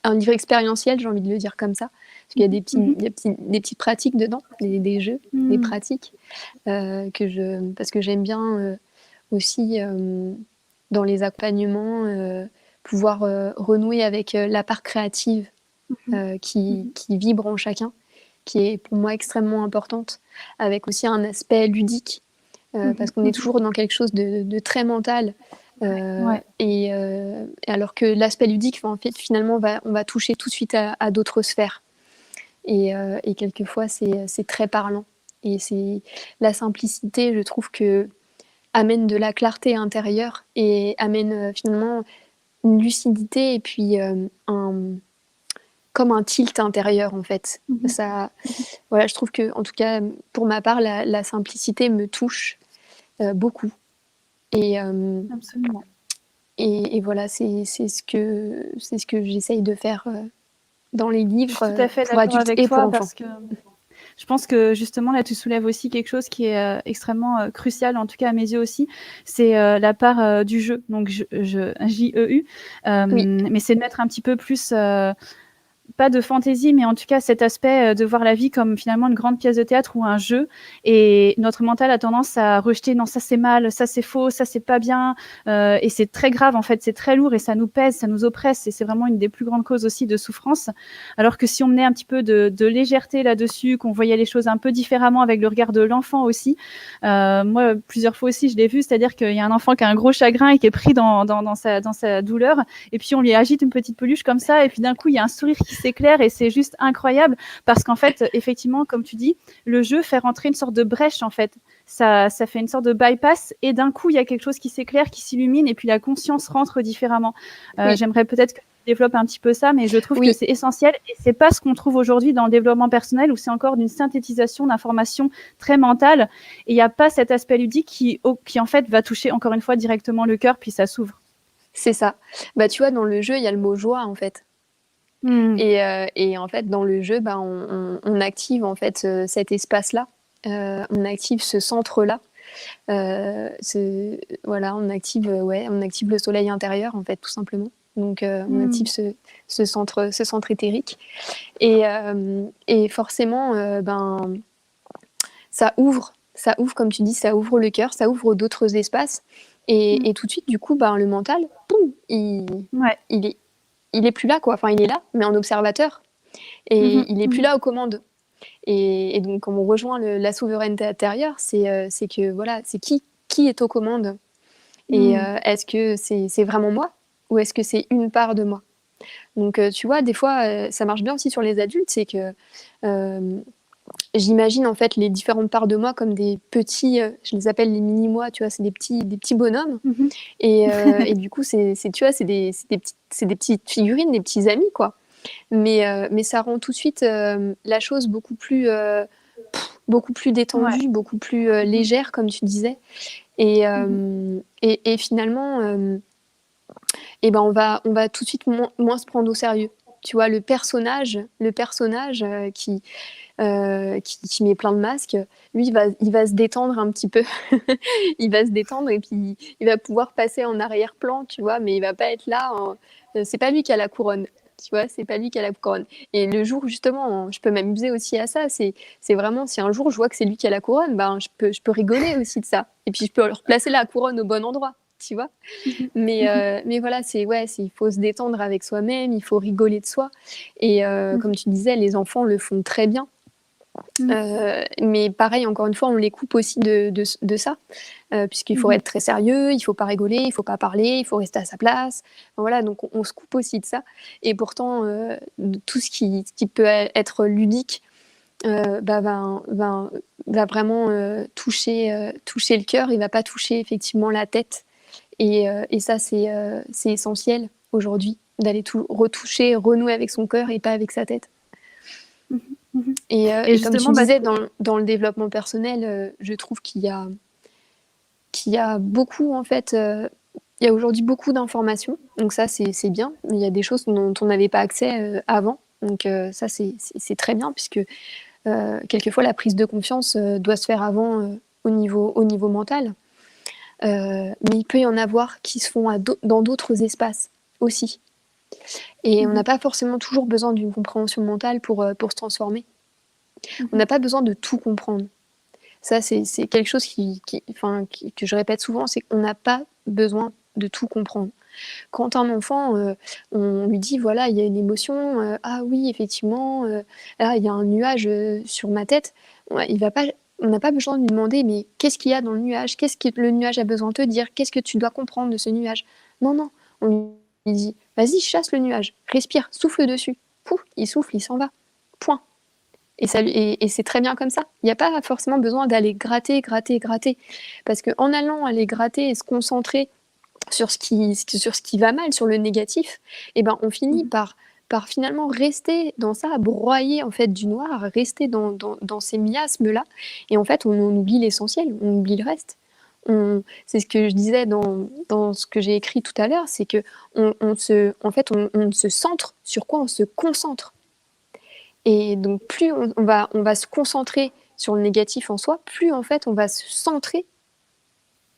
un livre expérientiel, j'ai envie de le dire comme ça. Parce qu'il y a des petites pratiques dedans, des jeux, des pratiques, parce que j'aime bien aussi, dans les accompagnements, pouvoir renouer avec la part créative qui vibre en chacun, qui est pour moi extrêmement importante, avec aussi un aspect ludique, parce qu'on est toujours dans quelque chose de très mental. Et alors que l'aspect ludique, en fait, finalement, on va toucher tout de suite à d'autres sphères. Et quelquefois, c'est très parlant. Et c'est la simplicité, je trouve, que amène de la clarté intérieure et amène finalement une lucidité et puis comme un tilt intérieur, en fait. Ça, voilà, je trouve que, en tout cas, pour ma part, la simplicité me touche beaucoup. Et, Absolument. Et voilà, c'est ce que j'essaye de faire dans les livres tout à fait pour adultes et pour enfants. Parce que je pense que justement là tu soulèves aussi quelque chose qui est extrêmement crucial, en tout cas à mes yeux aussi, c'est la part du jeu, donc J-E-U, Oui. mais c'est de mettre un petit peu plus pas de fantaisie, mais en tout cas cet aspect de voir la vie comme finalement une grande pièce de théâtre ou un jeu. Et notre mental a tendance à rejeter, non, ça c'est mal, ça c'est faux, ça c'est pas bien. Et c'est très grave, en fait, c'est très lourd et ça nous pèse, ça nous oppresse. Et c'est vraiment une des plus grandes causes aussi de souffrance. Alors que si on menait un petit peu de légèreté là-dessus, qu'on voyait les choses un peu différemment avec le regard de l'enfant aussi. Moi, plusieurs fois aussi, je l'ai vu, c'est-à-dire qu'il y a un enfant qui a un gros chagrin et qui est pris dans sa douleur. Et puis on lui agite une petite peluche comme ça. Et puis d'un coup, il y a un sourire qui s'éclaire et c'est juste incroyable parce qu'en fait, effectivement, comme tu dis, le jeu fait rentrer une sorte de brèche, en fait. Ça fait une sorte de bypass et d'un coup, il y a quelque chose qui s'éclaire, qui s'illumine et puis la conscience rentre différemment. Oui. J'aimerais peut-être que tu développes un petit peu ça, mais je trouve Oui. que c'est essentiel et c'est pas ce qu'on trouve aujourd'hui dans le développement personnel où c'est encore d'une synthétisation d'informations très mentale et il n'y a pas cet aspect ludique qui en fait va toucher encore une fois directement le cœur puis ça s'ouvre. C'est ça. Bah, tu vois, dans le jeu, il y a le mot joie, en fait. Et en fait, dans le jeu, bah, on active en fait cet espace-là, on active ce centre-là, voilà, on active le soleil intérieur en fait, tout simplement. Donc on active ce centre éthérique, et forcément, ben ça ouvre comme tu dis, ça ouvre le cœur, ça ouvre d'autres espaces, et tout de suite, du coup, ben le mental, boum, il est plus là, quoi. Enfin, il est là, mais en observateur. Et il est plus là aux commandes. Et donc, quand on rejoint la souveraineté intérieure, c'est que, voilà, c'est qui est aux commandes. Et est-ce que c'est vraiment moi ou est-ce que c'est une part de moi? Donc, tu vois, des fois, ça marche bien aussi sur les adultes, c'est que j'imagine en fait les différentes parts de moi comme des petits, je les appelle les mini-moi, tu vois, c'est des petits bonhommes. Et du coup, tu vois, c'est des petites figurines, des petits amis, quoi. Mais ça rend tout de suite la chose beaucoup plus détendue, beaucoup plus légère, comme tu disais. Et finalement, ben on va tout de suite moins se prendre au sérieux. Tu vois, le personnage qui met plein de masques, lui, il va se détendre un petit peu. Il va se détendre et puis il va pouvoir passer en arrière-plan, tu vois, mais il va pas être là. C'est pas lui qui a la couronne, tu vois, c'est pas lui qui a la couronne. Et le jour, justement, je peux m'amuser aussi à ça. C'est vraiment, si un jour je vois que c'est lui qui a la couronne, ben, je peux rigoler aussi de ça. Et puis je peux replacer la couronne au bon endroit, tu vois. Mais voilà, il faut se détendre avec soi-même, il faut rigoler de soi. Et comme tu disais, les enfants le font très bien. Mais pareil, encore une fois, on les coupe aussi de ça, puisqu'il faut être très sérieux, il faut pas rigoler, il faut pas parler, il faut rester à sa place. Enfin, voilà, donc on se coupe aussi de ça. Et pourtant, tout ce qui peut être ludique va vraiment toucher le cœur, il va pas toucher effectivement la tête. Et ça, c'est essentiel aujourd'hui, d'aller retoucher, renouer avec son cœur et pas avec sa tête. Et comme tu justement, disais, dans le développement personnel, je trouve qu'il y a beaucoup, en fait, il y a aujourd'hui beaucoup d'informations. Donc ça, c'est bien. Il y a des choses dont on n'avait pas accès avant. Donc ça, c'est très bien, puisque quelquefois, la prise de confiance doit se faire avant au niveau mental. Mais il peut y en avoir qui se font dans d'autres espaces aussi. Et on n'a pas forcément toujours besoin d'une compréhension mentale pour se transformer. On n'a pas besoin de tout comprendre. Ça, c'est quelque chose que je répète souvent, c'est qu'on n'a pas besoin de tout comprendre. Quand un enfant, on lui dit, voilà, il y a une émotion, ah oui, effectivement, là, il y a un nuage sur ma tête, on n'a pas besoin de lui demander, mais qu'est-ce qu'il y a dans le nuage? Qu'est-ce que le nuage a besoin de te dire? Qu'est-ce que tu dois comprendre de ce nuage? Non, on lui dit, vas-y, chasse le nuage, respire, souffle dessus. Pouf, il souffle, il s'en va. Point. Et c'est très bien comme ça. Il n'y a pas forcément besoin d'aller gratter. Parce qu'en allant aller gratter et se concentrer sur ce qui va mal, sur le négatif, on finit par finalement rester dans ça, broyer en fait du noir, rester dans ces miasmes-là. Et en fait, on oublie l'essentiel, on oublie le reste. C'est ce que je disais dans ce que j'ai écrit tout à l'heure, c'est que on se centre sur quoi? On se concentre. Et donc plus on va se concentrer sur le négatif en soi, plus en fait on va se centrer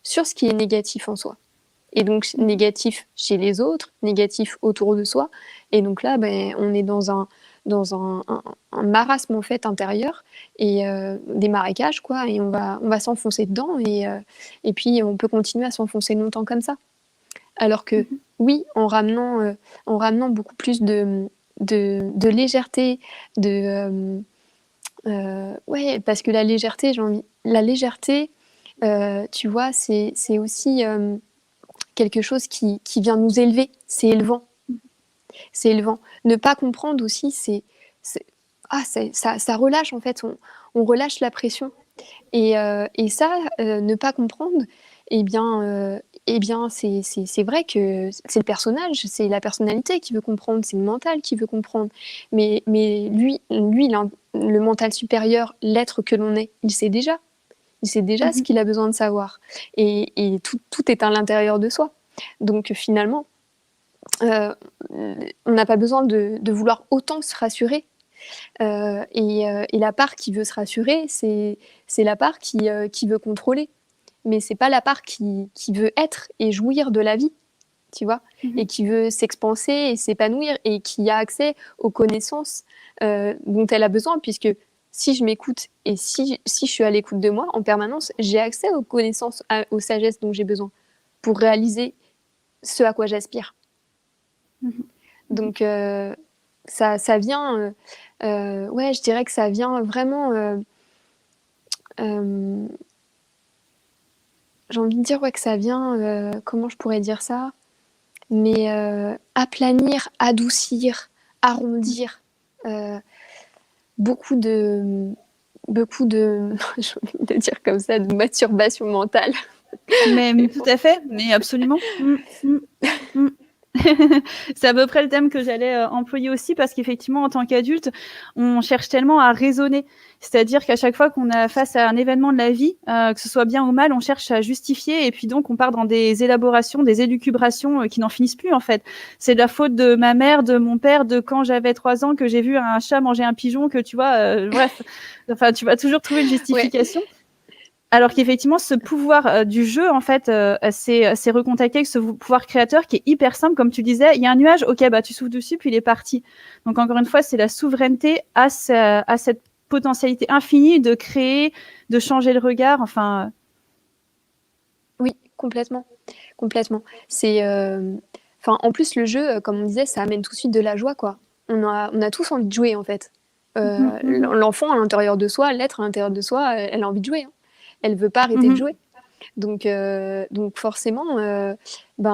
sur ce qui est négatif en soi. Et donc négatif chez les autres, négatif autour de soi. Et donc là, on est dans un marasme en fait intérieur et des marécages quoi. Et on va s'enfoncer dedans et puis on peut continuer à s'enfoncer longtemps comme ça. Alors que oui, en ramenant beaucoup plus de légèreté, parce que la légèreté, tu vois, c'est aussi quelque chose qui vient nous élever, c'est élevant. Ne pas comprendre aussi, ça relâche en fait, on relâche la pression. Et ça, ne pas comprendre, eh bien, c'est vrai que c'est le personnage, c'est la personnalité qui veut comprendre, c'est le mental qui veut comprendre. Mais lui, le mental supérieur, l'être que l'on est, il sait déjà. Il sait déjà ce qu'il a besoin de savoir. Et tout est à l'intérieur de soi. Donc finalement, on n'a pas besoin de vouloir autant se rassurer. Et la part qui veut se rassurer, c'est la part qui veut contrôler. Mais c'est pas la part qui veut être et jouir de la vie, tu vois, et qui veut s'expanser et s'épanouir et qui a accès aux connaissances dont elle a besoin, puisque si je m'écoute et si je suis à l'écoute de moi en permanence, j'ai accès aux connaissances, aux sagesses dont j'ai besoin pour réaliser ce à quoi j'aspire. Donc ça vient, je dirais que ça vient vraiment... j'ai envie de dire que ça vient, comment je pourrais dire ça, mais aplanir, adoucir, arrondir beaucoup de j'ai envie de dire comme ça, de masturbation mentale. Mais tout à fait, mais absolument. C'est à peu près le thème que j'allais employer aussi, parce qu'effectivement, en tant qu'adulte, on cherche tellement à raisonner. C'est-à-dire qu'à chaque fois qu'on a face à un événement de la vie, que ce soit bien ou mal, on cherche à justifier, et puis donc on part dans des élaborations, des élucubrations qui n'en finissent plus en fait. C'est de la faute de ma mère, de mon père, de quand j'avais 3 ans, que j'ai vu un chat manger un pigeon, que tu vois, bref, enfin tu vas toujours trouver une justification. Ouais. Alors qu'effectivement, ce pouvoir du jeu, en fait, c'est recontacter avec ce pouvoir créateur qui est hyper simple. Comme tu disais, il y a un nuage, ok, tu souffles dessus, puis il est parti. Donc, encore une fois, c'est la souveraineté à cette potentialité infinie de créer, de changer le regard, enfin... Oui, complètement. C'est... en plus, le jeu, comme on disait, ça amène tout de suite de la joie, quoi. On a tous envie de jouer, en fait. L'enfant à l'intérieur de soi, l'être à l'intérieur de soi, elle a envie de jouer, hein. Elle veut pas arrêter de jouer. Donc forcément,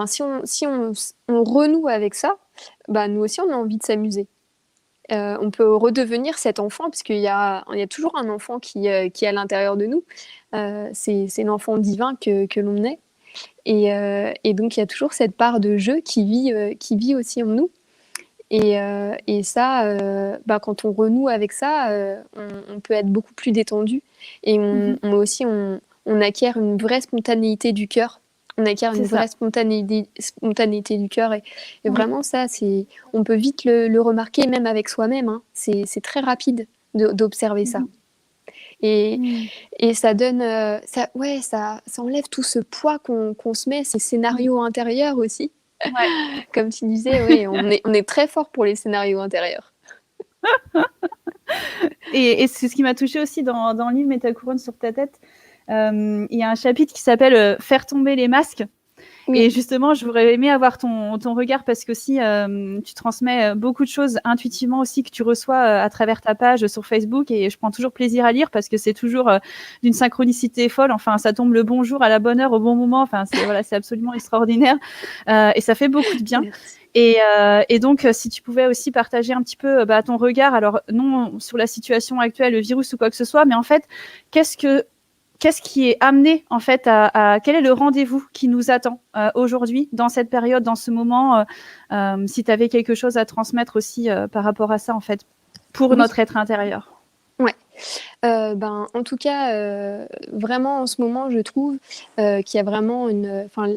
si on renoue avec ça, nous aussi on a envie de s'amuser. On peut redevenir cet enfant, parce qu'il y a toujours un enfant qui est à l'intérieur de nous. C'est l'enfant divin que l'on est. Et donc il y a toujours cette part de jeu qui vit aussi en nous. Et ça, quand on renoue avec ça, on peut être beaucoup plus détendu. Et on acquiert une vraie spontanéité du cœur. On acquiert une vraie spontanéité du cœur. Et vraiment, ça, on peut vite le remarquer, même avec soi-même, hein. C'est très rapide d'observer ça. Et ça donne, ça enlève tout ce poids qu'on se met, ces scénarios intérieurs aussi. Ouais. Comme tu disais, oui, on est très fort pour les scénarios intérieurs. Et c'est ce qui m'a touchée aussi dans le livre Mets ta couronne sur ta tête. Il y a un chapitre qui s'appelle Faire tomber les masques. Oui. Et justement, j'aurais aimé avoir ton regard, parce que si tu transmets beaucoup de choses intuitivement aussi, que tu reçois à travers ta page sur Facebook, et je prends toujours plaisir à lire, parce que c'est toujours d'une synchronicité folle. Enfin, ça tombe le bon jour à la bonne heure au bon moment. Enfin, c'est absolument extraordinaire, et ça fait beaucoup de bien. Et donc, si tu pouvais aussi partager un petit peu ton regard, alors non sur la situation actuelle, le virus ou quoi que ce soit, mais en fait, qu'est-ce qui est amené, en fait, quel est le rendez-vous qui nous attend aujourd'hui, dans cette période, dans ce moment, si tu avais quelque chose à transmettre aussi par rapport à ça, en fait, pour notre être intérieur. Ouais. En tout cas, vraiment, en ce moment, je trouve qu'il y a vraiment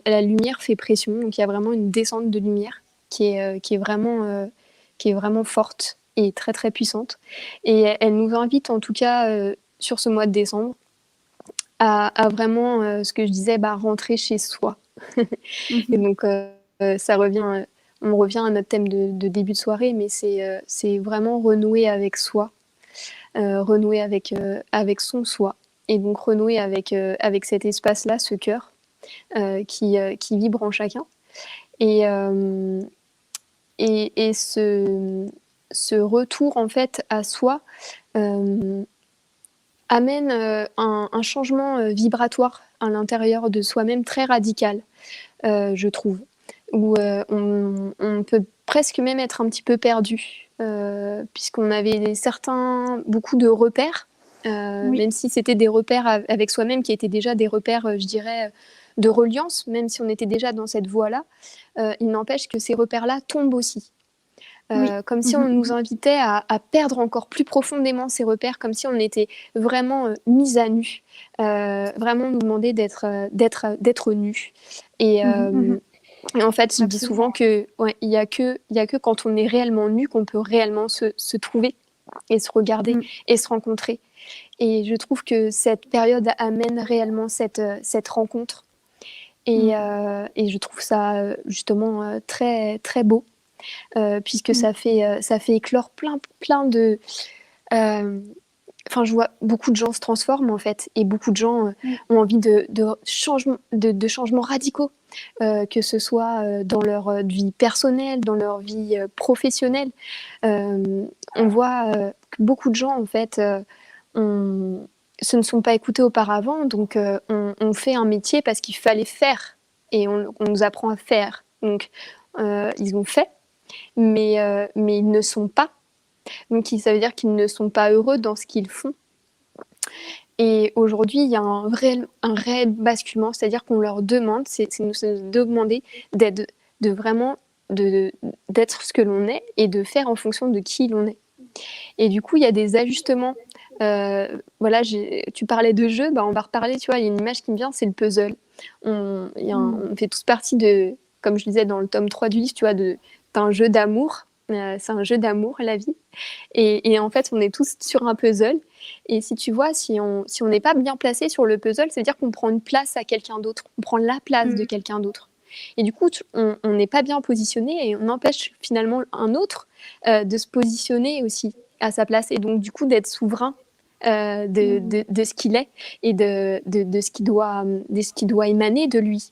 la lumière fait pression, donc il y a vraiment une descente de lumière qui est vraiment forte et très, très puissante. Et elle nous invite, en tout cas, sur ce mois de décembre, à vraiment, ce que je disais, rentrer chez soi. Et donc, ça revient, on revient à notre thème de début de soirée, mais c'est vraiment renouer avec soi, renouer avec son soi, et donc renouer avec cet espace-là, ce cœur qui vibre en chacun. Et ce retour, en fait, à soi amène un changement vibratoire à l'intérieur de soi-même très radical, je trouve, où on peut presque même être un petit peu perdu, puisqu'on avait beaucoup de repères, même si c'était des repères avec soi-même qui étaient déjà des repères, je dirais, de reliance, même si on était déjà dans cette voie-là, il n'empêche que ces repères-là tombent aussi. Comme si on nous invitait à perdre encore plus profondément ces repères, comme si on était vraiment mis à nu, vraiment nous demander d'être nus. Et en fait, je dis souvent que il y a que quand on est réellement nu qu'on peut réellement se trouver et se regarder et se rencontrer. Et je trouve que cette période amène réellement cette rencontre. Et je trouve ça justement très, très beau. Puisque ça fait éclore plein de... je vois beaucoup de gens se transforment, en fait, et beaucoup de gens ont envie de changements radicaux, que ce soit dans leur vie personnelle, dans leur vie professionnelle. On voit que beaucoup de gens, en fait, se ne sont pas écoutés auparavant, donc on fait un métier parce qu'il fallait faire, et on nous apprend à faire. Donc, ils ont fait, mais ils ne sont pas. Donc ça veut dire qu'ils ne sont pas heureux dans ce qu'ils font. Et aujourd'hui, il y a un réel basculement, c'est-à-dire qu'on leur demande, c'est nous demander d'être ce que l'on est et de faire en fonction de qui l'on est. Et du coup, il y a des ajustements. Tu parlais de jeu, on va reparler, tu vois, il y a une image qui me vient, c'est le puzzle. On fait tous partie de, comme je disais dans le tome 3 du livre, tu vois, d'un jeu d'amour. C'est un jeu d'amour, la vie. Et en fait, on est tous sur un puzzle. Et si tu vois, si on n'est pas bien placé sur le puzzle, c'est-à-dire qu'on prend une place à quelqu'un d'autre. On prend la place de quelqu'un d'autre. Et du coup, on n'est pas bien positionné et on empêche finalement un autre de se positionner aussi à sa place. Et donc, du coup, d'être souverain de ce qu'il est et de ce qui doit émaner de lui.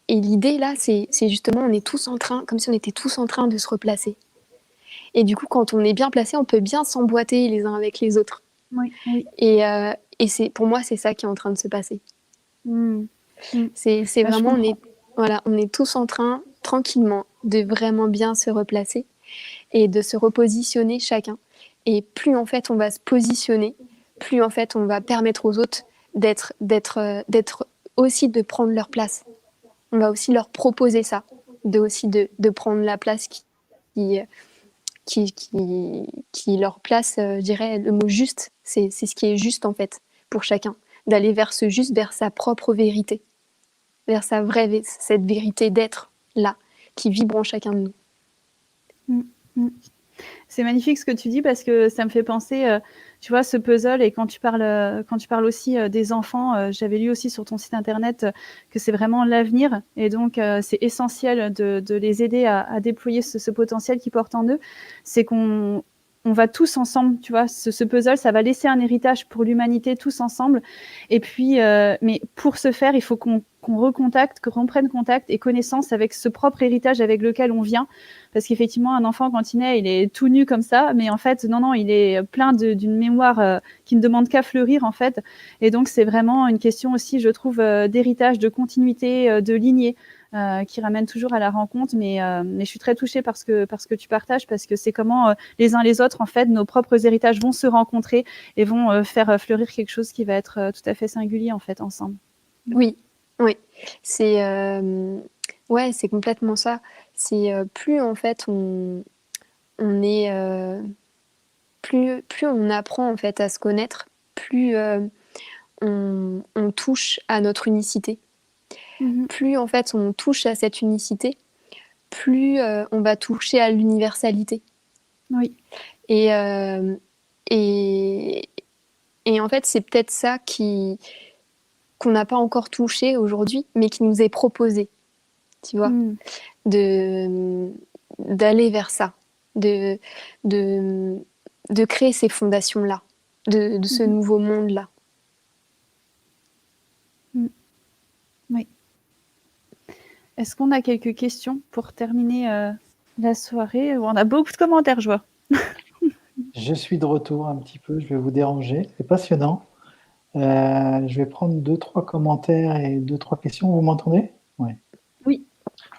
Et l'idée, là, c'est justement, on est tous en train, comme si on était tous en train de se replacer. Et du coup, quand on est bien placé, on peut bien s'emboîter les uns avec les autres. Oui, oui. Et pour moi, c'est ça qui est en train de se passer. Mm. Mm. C'est Ah, je vraiment, comprends. on est tous en train, tranquillement, de vraiment bien se replacer et de se repositionner chacun. Et plus en fait on va se positionner, plus en fait on va permettre aux autres d'être aussi de prendre leur place. On va aussi leur proposer ça, de prendre la place qui, qui leur place, je dirais le mot juste, c'est ce qui est juste en fait pour chacun, d'aller vers ce juste, vers sa propre vérité, vers sa vraie, cette vérité d'être là, qui vibre en chacun de nous. Mm. Mm. C'est magnifique ce que tu dis parce que ça me fait penser, tu vois, ce puzzle. Et quand tu parles aussi des enfants, j'avais lu aussi sur ton site internet que c'est vraiment l'avenir. Et donc, c'est essentiel de les aider à déployer ce potentiel qu'ils portent en eux. C'est qu'on va tous ensemble, tu vois, ce puzzle, ça va laisser un héritage pour l'humanité tous ensemble. Et puis, mais pour ce faire, il faut qu'on recontacte, qu'on prenne contact et connaissance avec ce propre héritage avec lequel on vient. Parce qu'effectivement, un enfant, quand il naît, il est tout nu comme ça. Mais en fait, non, il est plein d'une mémoire qui ne demande qu'à fleurir, en fait. Et donc, c'est vraiment une question aussi, je trouve, d'héritage, de continuité, de lignée. Qui ramène toujours à la rencontre, mais je suis très touchée par ce que tu partages, parce que c'est comment les uns les autres, en fait, nos propres héritages vont se rencontrer et vont faire fleurir quelque chose qui va être tout à fait singulier, en fait, ensemble. Oui, oui, c'est ouais, c'est complètement ça. C'est plus en fait on est plus on apprend en fait à se connaître, plus on touche à notre unicité. Mhm. Plus en fait on touche à cette unicité, plus on va toucher à l'universalité. Oui. Et, et, et en fait, c'est peut-être ça qu'on n'a pas encore touché aujourd'hui, mais qui nous est proposé, tu vois, Mm. d'aller vers ça, de, de, de créer ces fondations-là, de ce nouveau monde-là. Mm. Oui. Est-ce qu'on a quelques questions pour terminer la soirée? On a beaucoup de commentaires, je vois. Je suis de retour un petit peu, je vais vous déranger, c'est passionnant. Je vais prendre 2-3 commentaires et 2-3 questions. Vous m'entendez? Ouais. Oui.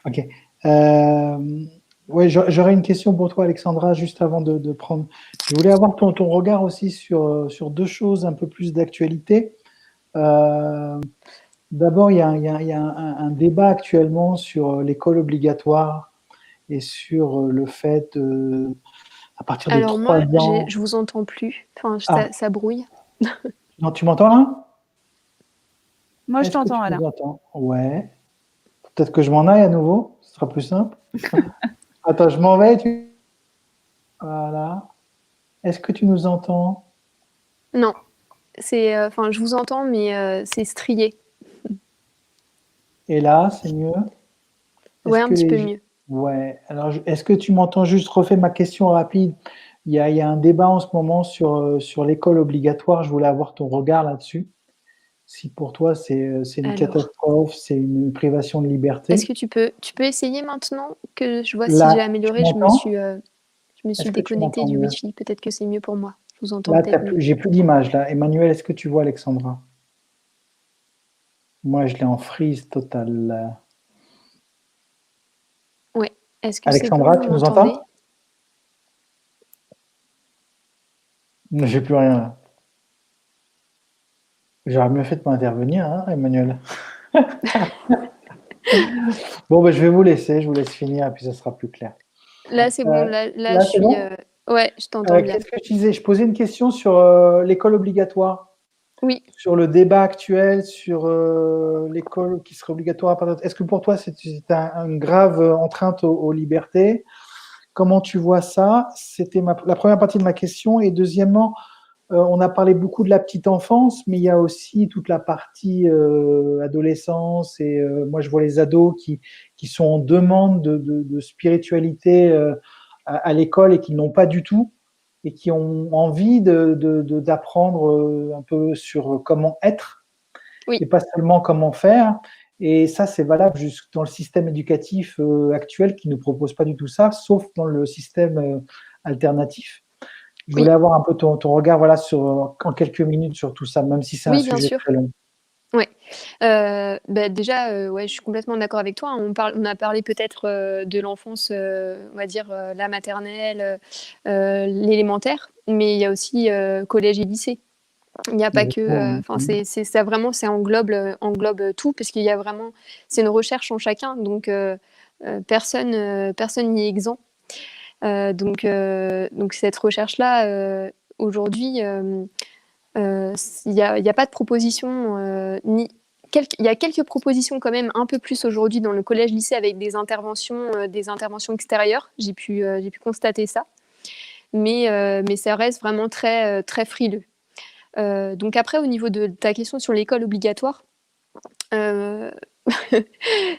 Ok. Ouais, j'aurais une question pour toi, Alexandra, juste avant de prendre. Je voulais avoir ton regard aussi sur deux choses un peu plus d'actualité. D'abord, il y a un débat actuellement sur l'école obligatoire et sur le fait, à partir de Alors 3 moi, ans. je vous entends plus. Enfin, Ah, ça brouille. non, tu m'entends là? Moi, je Est-ce que t'entends, tu Alain. nous entends? Ouais. Peut-être que je m'en aille à nouveau, ce sera plus simple. Attends, je m'en vais. Voilà. Est-ce que tu nous entends? Non, c'est, enfin, je vous entends, mais c'est strié. Et là, c'est mieux? Ouais, Est-ce un que petit peu mieux. Ouais. Alors, est-ce que tu m'entends juste? Refais ma question rapide. Il y a un débat en ce moment sur l'école obligatoire. Je voulais avoir ton regard là-dessus. Si pour toi, c'est une Alors, catastrophe, c'est une privation de est-ce liberté. que tu peux essayer maintenant que je vois si j'ai Là, tu amélioré? m'entends? Je me Est-ce suis que tu déconnectée m'entends du mieux? Wi-Fi. Peut-être que c'est mieux pour moi. Je vous entends Là, peut-être mieux. j'ai plus d'image là. Emmanuel, est-ce que tu vois Alexandra? Moi, je l'ai en freeze total. Ouais. Est-ce que c'est bon? Alexandra, Vous tu nous m'entendez? entends? J'ai plus rien là. J'aurais mieux fait de pas intervenir, hein, Emmanuel. Bon, ben, je vais vous laisser, je vous laisse finir et puis ça sera plus clair. Là, c'est bon. Euh, Là, je Là, c'est suis. bon? Ouais, je t'entends bien. Qu'est-ce que je disais? Je posais une question sur l'école obligatoire, Oui. sur le débat actuel, sur l'école qui serait obligatoire à partir. Est-ce que pour toi, c'est une grave entrave aux libertés? Comment tu vois ça? C'était la première partie de ma question. Et deuxièmement, on a parlé beaucoup de la petite enfance, mais il y a aussi toute la partie adolescence. Et moi, je vois les ados qui sont en demande de spiritualité à l'école et qui n'ont pas du tout, et qui ont envie d'apprendre un peu sur comment être Oui. et pas seulement comment faire. Et ça, c'est valable dans le système éducatif actuel qui ne propose pas du tout ça, sauf dans le système alternatifs. Je Oui. voulais avoir un peu ton regard, voilà, en quelques minutes sur tout ça, même si c'est un Oui, bien sujet sûr. très long. Ouais. Déjà, ouais, je suis complètement d'accord avec toi, hein. On a parlé peut-être, de l'enfance, on va dire, la maternelle, l'élémentaire, mais il y a aussi, collège et lycée. Il n'y a pas que, Exactement, enfin, oui. c'est ça vraiment, ça englobe tout parce qu'il y a vraiment, c'est une recherche en chacun, donc personne n'y est exempt. Donc cette recherche-là, aujourd'hui, il y a pas de proposition, il y a quelques propositions quand même un peu plus aujourd'hui dans le collège-lycée avec des interventions extérieures. J'ai pu constater ça, mais ça reste vraiment très, très frileux. Donc après, au niveau de ta question sur l'école obligatoire, euh,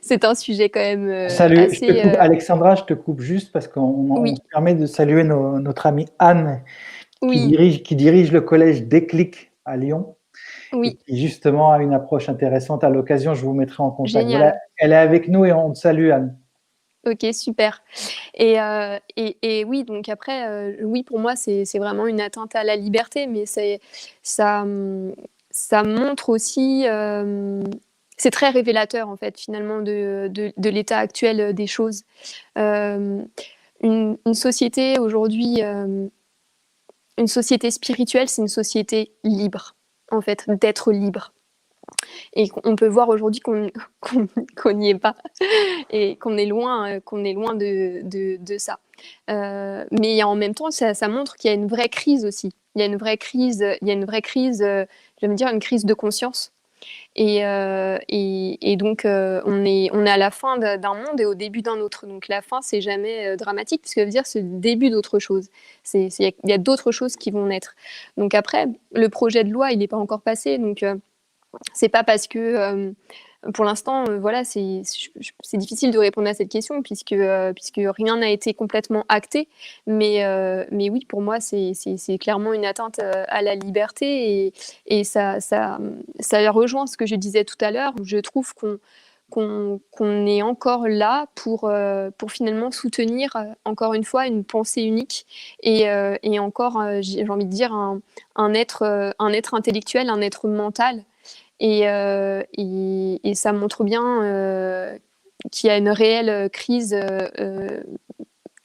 c'est un sujet quand même Salut, je te assez... coupe, Alexandra, je te coupe juste parce qu'on Oui, se permet de saluer notre amie Anne oui, qui dirige le collège Déclic à Lyon et oui, qui justement a une approche intéressante. À l'occasion, je vous mettrai en contact. Voilà, génial. elle est avec nous et on te salue, Anne. Ok, super. Et oui, donc après, oui, pour moi, c'est vraiment une atteinte à la liberté, mais ça, ça montre aussi, c'est très révélateur, en fait, finalement, de l'état actuel des choses. Euh, une société aujourd'hui, une société spirituelle, c'est une société libre, en fait, d'être libre. Et on peut voir aujourd'hui qu'on n'y est pas et qu'on est loin de ça. Mais en même temps, ça montre qu'il y a une vraie crise aussi. Il y a une vraie crise, je vais me dire une crise de conscience. Et donc, on est à la fin d'un monde et au début d'un autre. Donc, la fin, c'est jamais dramatique, parce que ça veut dire c'est le début d'autre chose. Il y a d'autres choses qui vont naître. Donc, après, le projet de loi, il n'est pas encore passé. Donc, c'est pas parce que pour l'instant, voilà, c'est difficile de répondre à cette question puisque rien n'a été complètement acté. Mais oui, pour moi, c'est clairement une atteinte à la liberté et ça rejoint ce que je disais tout à l'heure. Je trouve qu'on est encore là pour finalement soutenir, encore une fois, une pensée unique et encore, j'ai envie de dire, un être intellectuel, un être mental et ça montre bien qu'il y a une réelle crise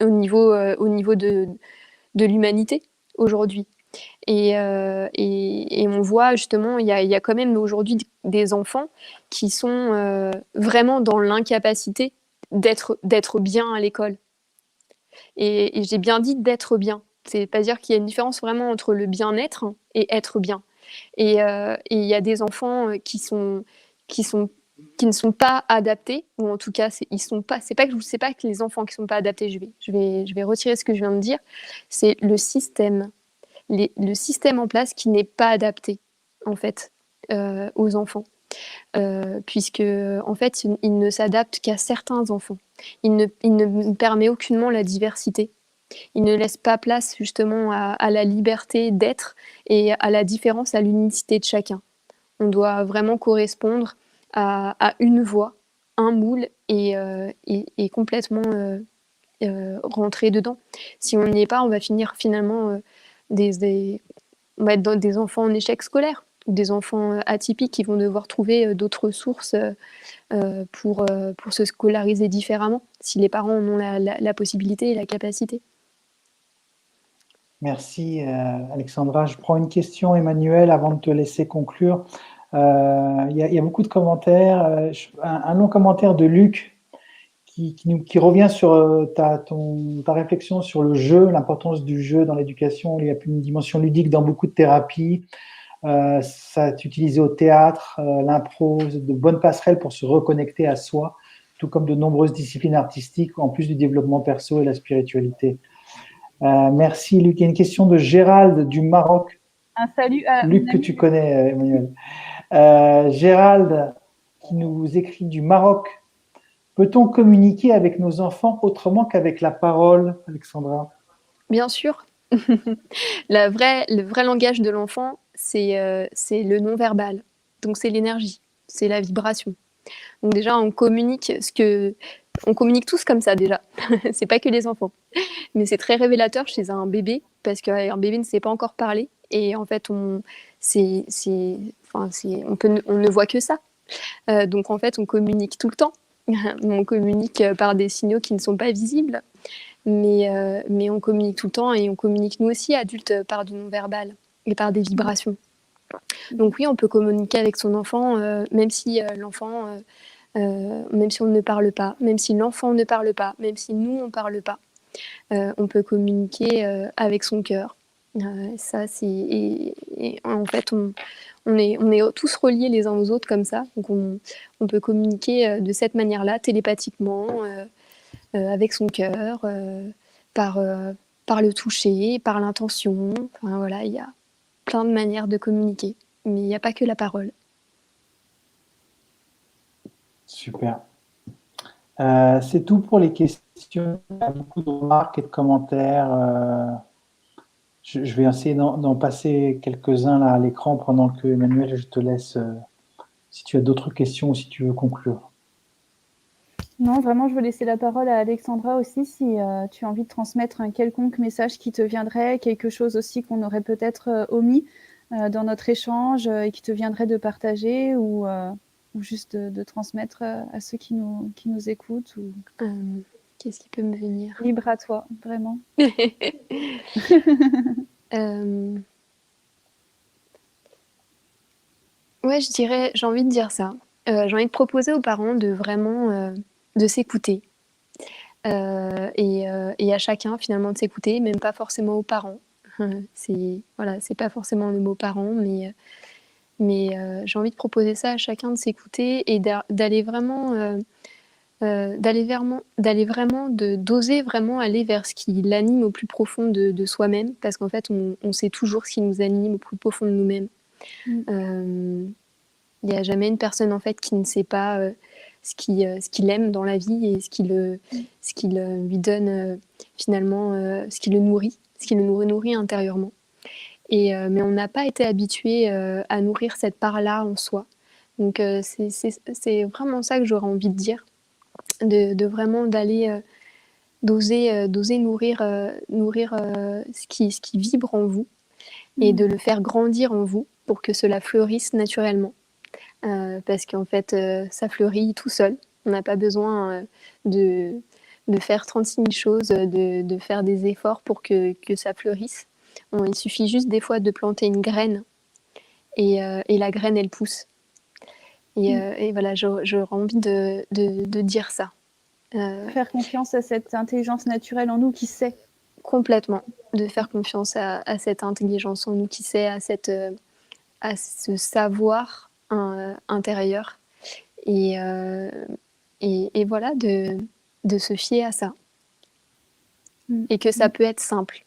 au niveau de l'humanité aujourd'hui. Et on voit justement, il y a quand même aujourd'hui des enfants qui sont vraiment dans l'incapacité d'être bien à l'école. Et j'ai bien dit d'être bien. C'est pas dire qu'il y a une différence vraiment entre le bien-être et être bien. Et il y a des enfants qui sont qui ne sont pas adaptés, ou en tout cas, ils sont pas. C'est pas que les enfants qui sont pas adaptés. Je vais retirer ce que je viens de dire. C'est le système, le système en place qui n'est pas adapté en fait aux enfants, puisque en fait, il ne s'adapte qu'à certains enfants. Il ne permet aucunement la diversité. Il ne laisse pas place justement à la liberté d'être et à la différence, à l'unicité de chacun. On doit vraiment correspondre à une voix, un moule et complètement rentrer dedans. Si on n'y est pas, on va finir finalement on va être dans des enfants en échec scolaire ou des enfants atypiques qui vont devoir trouver d'autres sources pour se scolariser différemment si les parents en ont la possibilité et la capacité. Merci, Alexandra. Je prends une question, Emmanuel, avant de te laisser conclure. Il y a beaucoup de commentaires. Un long commentaire de Luc qui revient sur ta réflexion sur le jeu, l'importance du jeu dans l'éducation. Il y a une dimension ludique dans beaucoup de thérapies. Ça est utilisé au théâtre, l'impro, de bonnes passerelles pour se reconnecter à soi, tout comme de nombreuses disciplines artistiques, en plus du développement perso et la spiritualité. Merci, Luc. Il y a une question de Gérald du Maroc. Un salut à Luc, que tu connais, Emmanuel. Gérald, qui nous écrit du Maroc. Peut-on communiquer avec nos enfants autrement qu'avec la parole, Alexandra? Bien sûr. Le vrai langage de l'enfant, c'est le non-verbal. Donc c'est l'énergie, c'est la vibration. Donc déjà, on communique On communique tous comme ça déjà. C'est pas que les enfants. Mais c'est très révélateur chez un bébé parce qu'un bébé ne sait pas encore parler. Et en fait, on ne voit que ça. Donc en fait, on communique tout le temps. On communique par des signaux qui ne sont pas visibles. Mais on communique tout le temps et on communique nous aussi, adultes, par du non-verbal et par des vibrations. Donc oui, on peut communiquer avec son enfant, même si l'enfant... même si on ne parle pas, même si l'enfant ne parle pas, même si nous, on ne parle pas, on peut communiquer avec son cœur. Et en fait, on est tous reliés les uns aux autres comme ça. Donc, on peut communiquer de cette manière-là, télépathiquement, avec son cœur, par le toucher, par l'intention. Enfin, voilà, il y a plein de manières de communiquer. Mais il n'y a pas que la parole. Super. C'est tout pour les questions. Il y a beaucoup de remarques et de commentaires. Je vais essayer d'en passer quelques-uns là à l'écran pendant que Emmanuel, je te laisse si tu as d'autres questions ou si tu veux conclure. Non, vraiment, je veux laisser la parole à Alexandra aussi, si tu as envie de transmettre un quelconque message qui te viendrait, quelque chose aussi qu'on aurait peut-être omis dans notre échange et qui te viendrait de partager ou juste de transmettre à ceux qui nous écoutent. Qu'est-ce qui peut me venir ? Libre à toi, vraiment. Ouais, j'ai envie de dire ça. J'ai envie de proposer aux parents de vraiment de s'écouter. Et à chacun finalement de s'écouter, même pas forcément aux parents. C'est pas forcément le mot parents, mais j'ai envie de proposer ça à chacun de s'écouter et d'aller vraiment d'oser vraiment aller vers ce qui l'anime au plus profond de soi-même, parce qu'en fait on sait toujours ce qui nous anime au plus profond de nous-mêmes. Il n'y a jamais une personne en fait qui ne sait pas ce qu'il aime dans la vie et ce qui lui donne finalement, ce qui le nourrit intérieurement. Mais on n'a pas été habitué à nourrir cette part-là en soi. Donc c'est vraiment ça que j'aurais envie de dire, de vraiment d'oser nourrir ce qui vibre en vous et de le faire grandir en vous pour que cela fleurisse naturellement. Parce qu'en fait, ça fleurit tout seul. On n'a pas besoin de faire 36 000 choses, de faire des efforts pour que ça fleurisse. Il suffit juste des fois de planter une graine et la graine, elle pousse. Et voilà, j'aurais envie de dire ça. Faire confiance à cette intelligence naturelle en nous qui sait. Complètement. De faire confiance à cette intelligence en nous qui sait, à ce savoir intérieur. Et voilà, de se fier à ça. Et que ça peut être simple.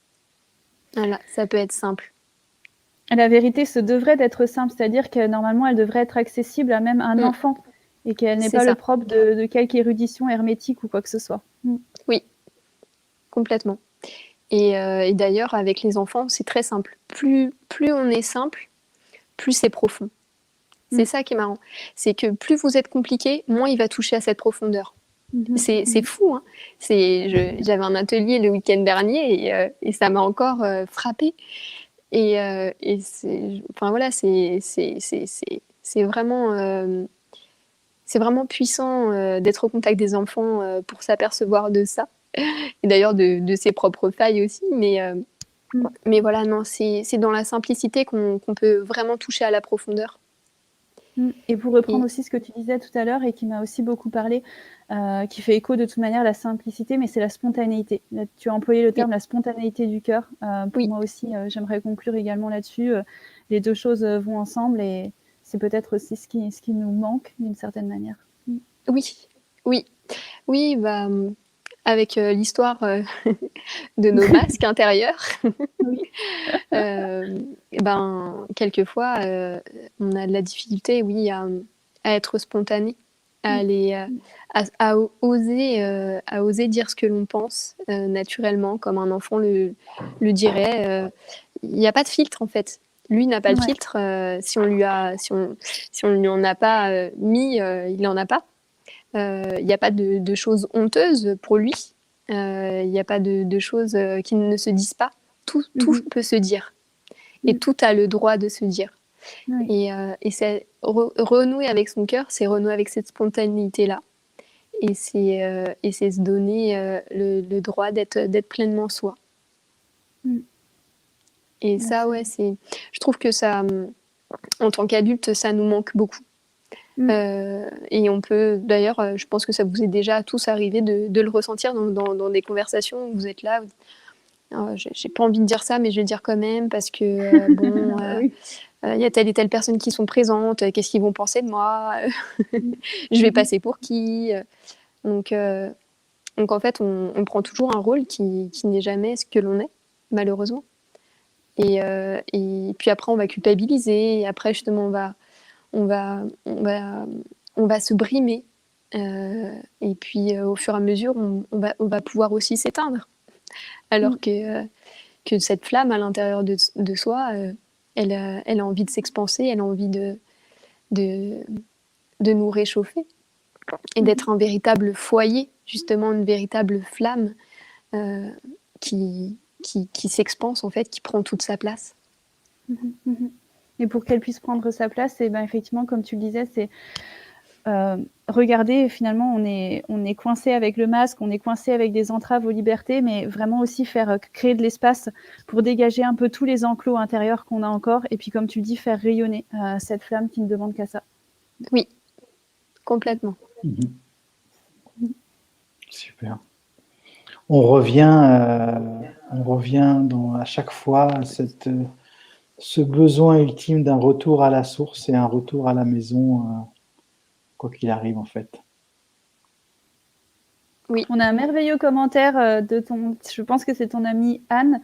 Voilà, ça peut être simple. La vérité, ce devrait d'être simple, c'est-à-dire que normalement, elle devrait être accessible à même un enfant et qu'elle n'est pas le propre de quelque érudition hermétique ou quoi que ce soit. Oui, complètement. Et d'ailleurs, avec les enfants, c'est très simple. Plus on est simple, plus c'est profond. C'est ça qui est marrant. C'est que plus vous êtes compliqué, moins il va toucher à cette profondeur. C'est fou, hein. J'avais un atelier le week-end dernier et ça m'a encore frappé. Et c'est vraiment puissant d'être au contact des enfants pour s'apercevoir de ça. Et d'ailleurs de ses propres failles aussi. Mais voilà, non, c'est dans la simplicité qu'on peut vraiment toucher à la profondeur. Et pour reprendre aussi ce que tu disais tout à l'heure et qui m'a aussi beaucoup parlé, qui fait écho de toute manière à la simplicité, mais c'est la spontanéité. Là, tu as employé le terme la spontanéité du cœur. Pour moi aussi, j'aimerais conclure également là-dessus. Les deux choses vont ensemble et c'est peut-être aussi ce qui nous manque d'une certaine manière. Oui, bah, avec l'histoire de nos masques intérieurs, quelquefois, on a de la difficulté, à être spontané, à oser dire ce que l'on pense naturellement, comme un enfant le dirait. Il n'y a pas de filtre, en fait. Lui n'a pas de filtre. Si on lui en a pas mis, il n'en a pas. Il n'y a pas de choses honteuses pour lui. Il n'y a pas de choses qui ne se disent pas. Tout peut se dire. Et tout a le droit de se dire. Oui. Et c'est renouer avec son cœur, c'est renouer avec cette spontanéité-là. Et c'est se donner le droit d'être pleinement soi. Et ça, ouais, je trouve que ça, en tant qu'adulte, ça nous manque beaucoup. Et on peut, d'ailleurs, je pense que ça vous est déjà tous arrivé de le ressentir dans des conversations où vous êtes là. J'ai pas envie de dire ça, mais je vais le dire quand même parce que bon, il y a telle et telle personne qui sont présentes. Qu'est-ce qu'ils vont penser de moi? Je vais passer pour qui? Donc en fait, on prend toujours un rôle qui n'est jamais ce que l'on est, malheureusement. Et puis après, on va culpabiliser. Et après, justement, on va se brimer. Et puis, au fur et à mesure, on va pouvoir aussi s'éteindre. Alors que cette flamme à l'intérieur de soi, elle a envie de s'expanser, elle a envie de nous réchauffer et d'être un véritable foyer, justement une véritable flamme qui s'expanse en fait, qui prend toute sa place. Et pour qu'elle puisse prendre sa place, et ben effectivement, comme tu le disais, c'est regardez, finalement, on est coincé avec le masque, on est coincé avec des entraves aux libertés, mais vraiment aussi créer de l'espace pour dégager un peu tous les enclos intérieurs qu'on a encore, et puis comme tu le dis, faire rayonner cette flamme qui ne demande qu'à ça. Oui, complètement. Super. On revient à chaque fois à ce besoin ultime d'un retour à la source et un retour à la maison, quoi qu'il arrive en fait. Oui. On a un merveilleux commentaire je pense que c'est ton amie Anne,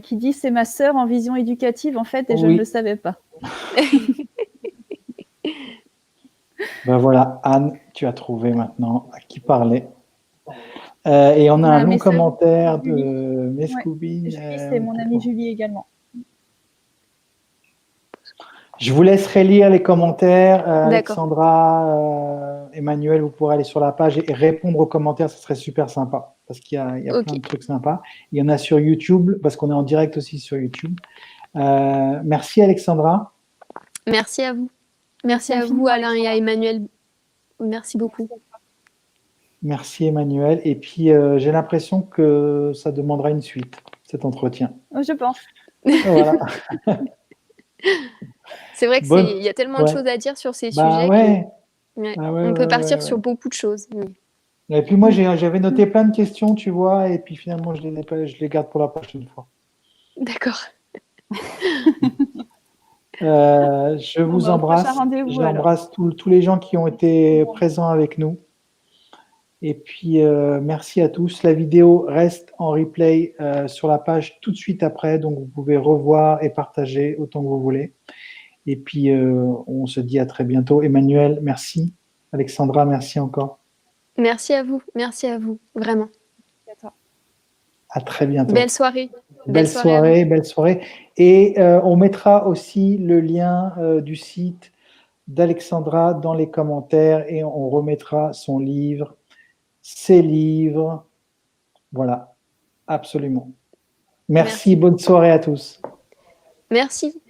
qui dit « C'est ma sœur en vision éducative, en fait, et je ne le savais pas. » Ben voilà, Anne, tu as trouvé maintenant à qui parler. Et on a un long commentaire de Mescoubine. Julie, c'est mon amie Julie également. Je vous laisserai lire les commentaires. Alexandra, Emmanuel, vous pourrez aller sur la page et répondre aux commentaires, ce serait super sympa, parce qu'il y a plein de trucs sympas. Il y en a sur YouTube, parce qu'on est en direct aussi sur YouTube. Merci Alexandra. Merci à vous. Merci à vous, Alain, et à Emmanuel. Merci beaucoup. Merci Emmanuel. Et puis, j'ai l'impression que ça demandera une suite, cet entretien. Je pense. Voilà. C'est vrai qu'il y a tellement de choses à dire sur ces sujets qu'on peut partir sur beaucoup de choses. Et puis moi, j'avais noté plein de questions, tu vois, et puis finalement, je les garde pour la prochaine fois. D'accord. Je vous embrasse. J'embrasse tous les gens qui ont été présents avec nous. Et puis, merci à tous. La vidéo reste en replay sur la page tout de suite après, donc vous pouvez revoir et partager autant que vous voulez. Et puis, on se dit à très bientôt. Emmanuel, merci. Alexandra, merci encore. Merci à vous, vraiment. À très bientôt. Belle soirée. Belle soirée. Et on mettra aussi le lien du site d'Alexandra dans les commentaires et on remettra son livre, ses livres. Voilà, absolument. Merci. Bonne soirée à tous. Merci.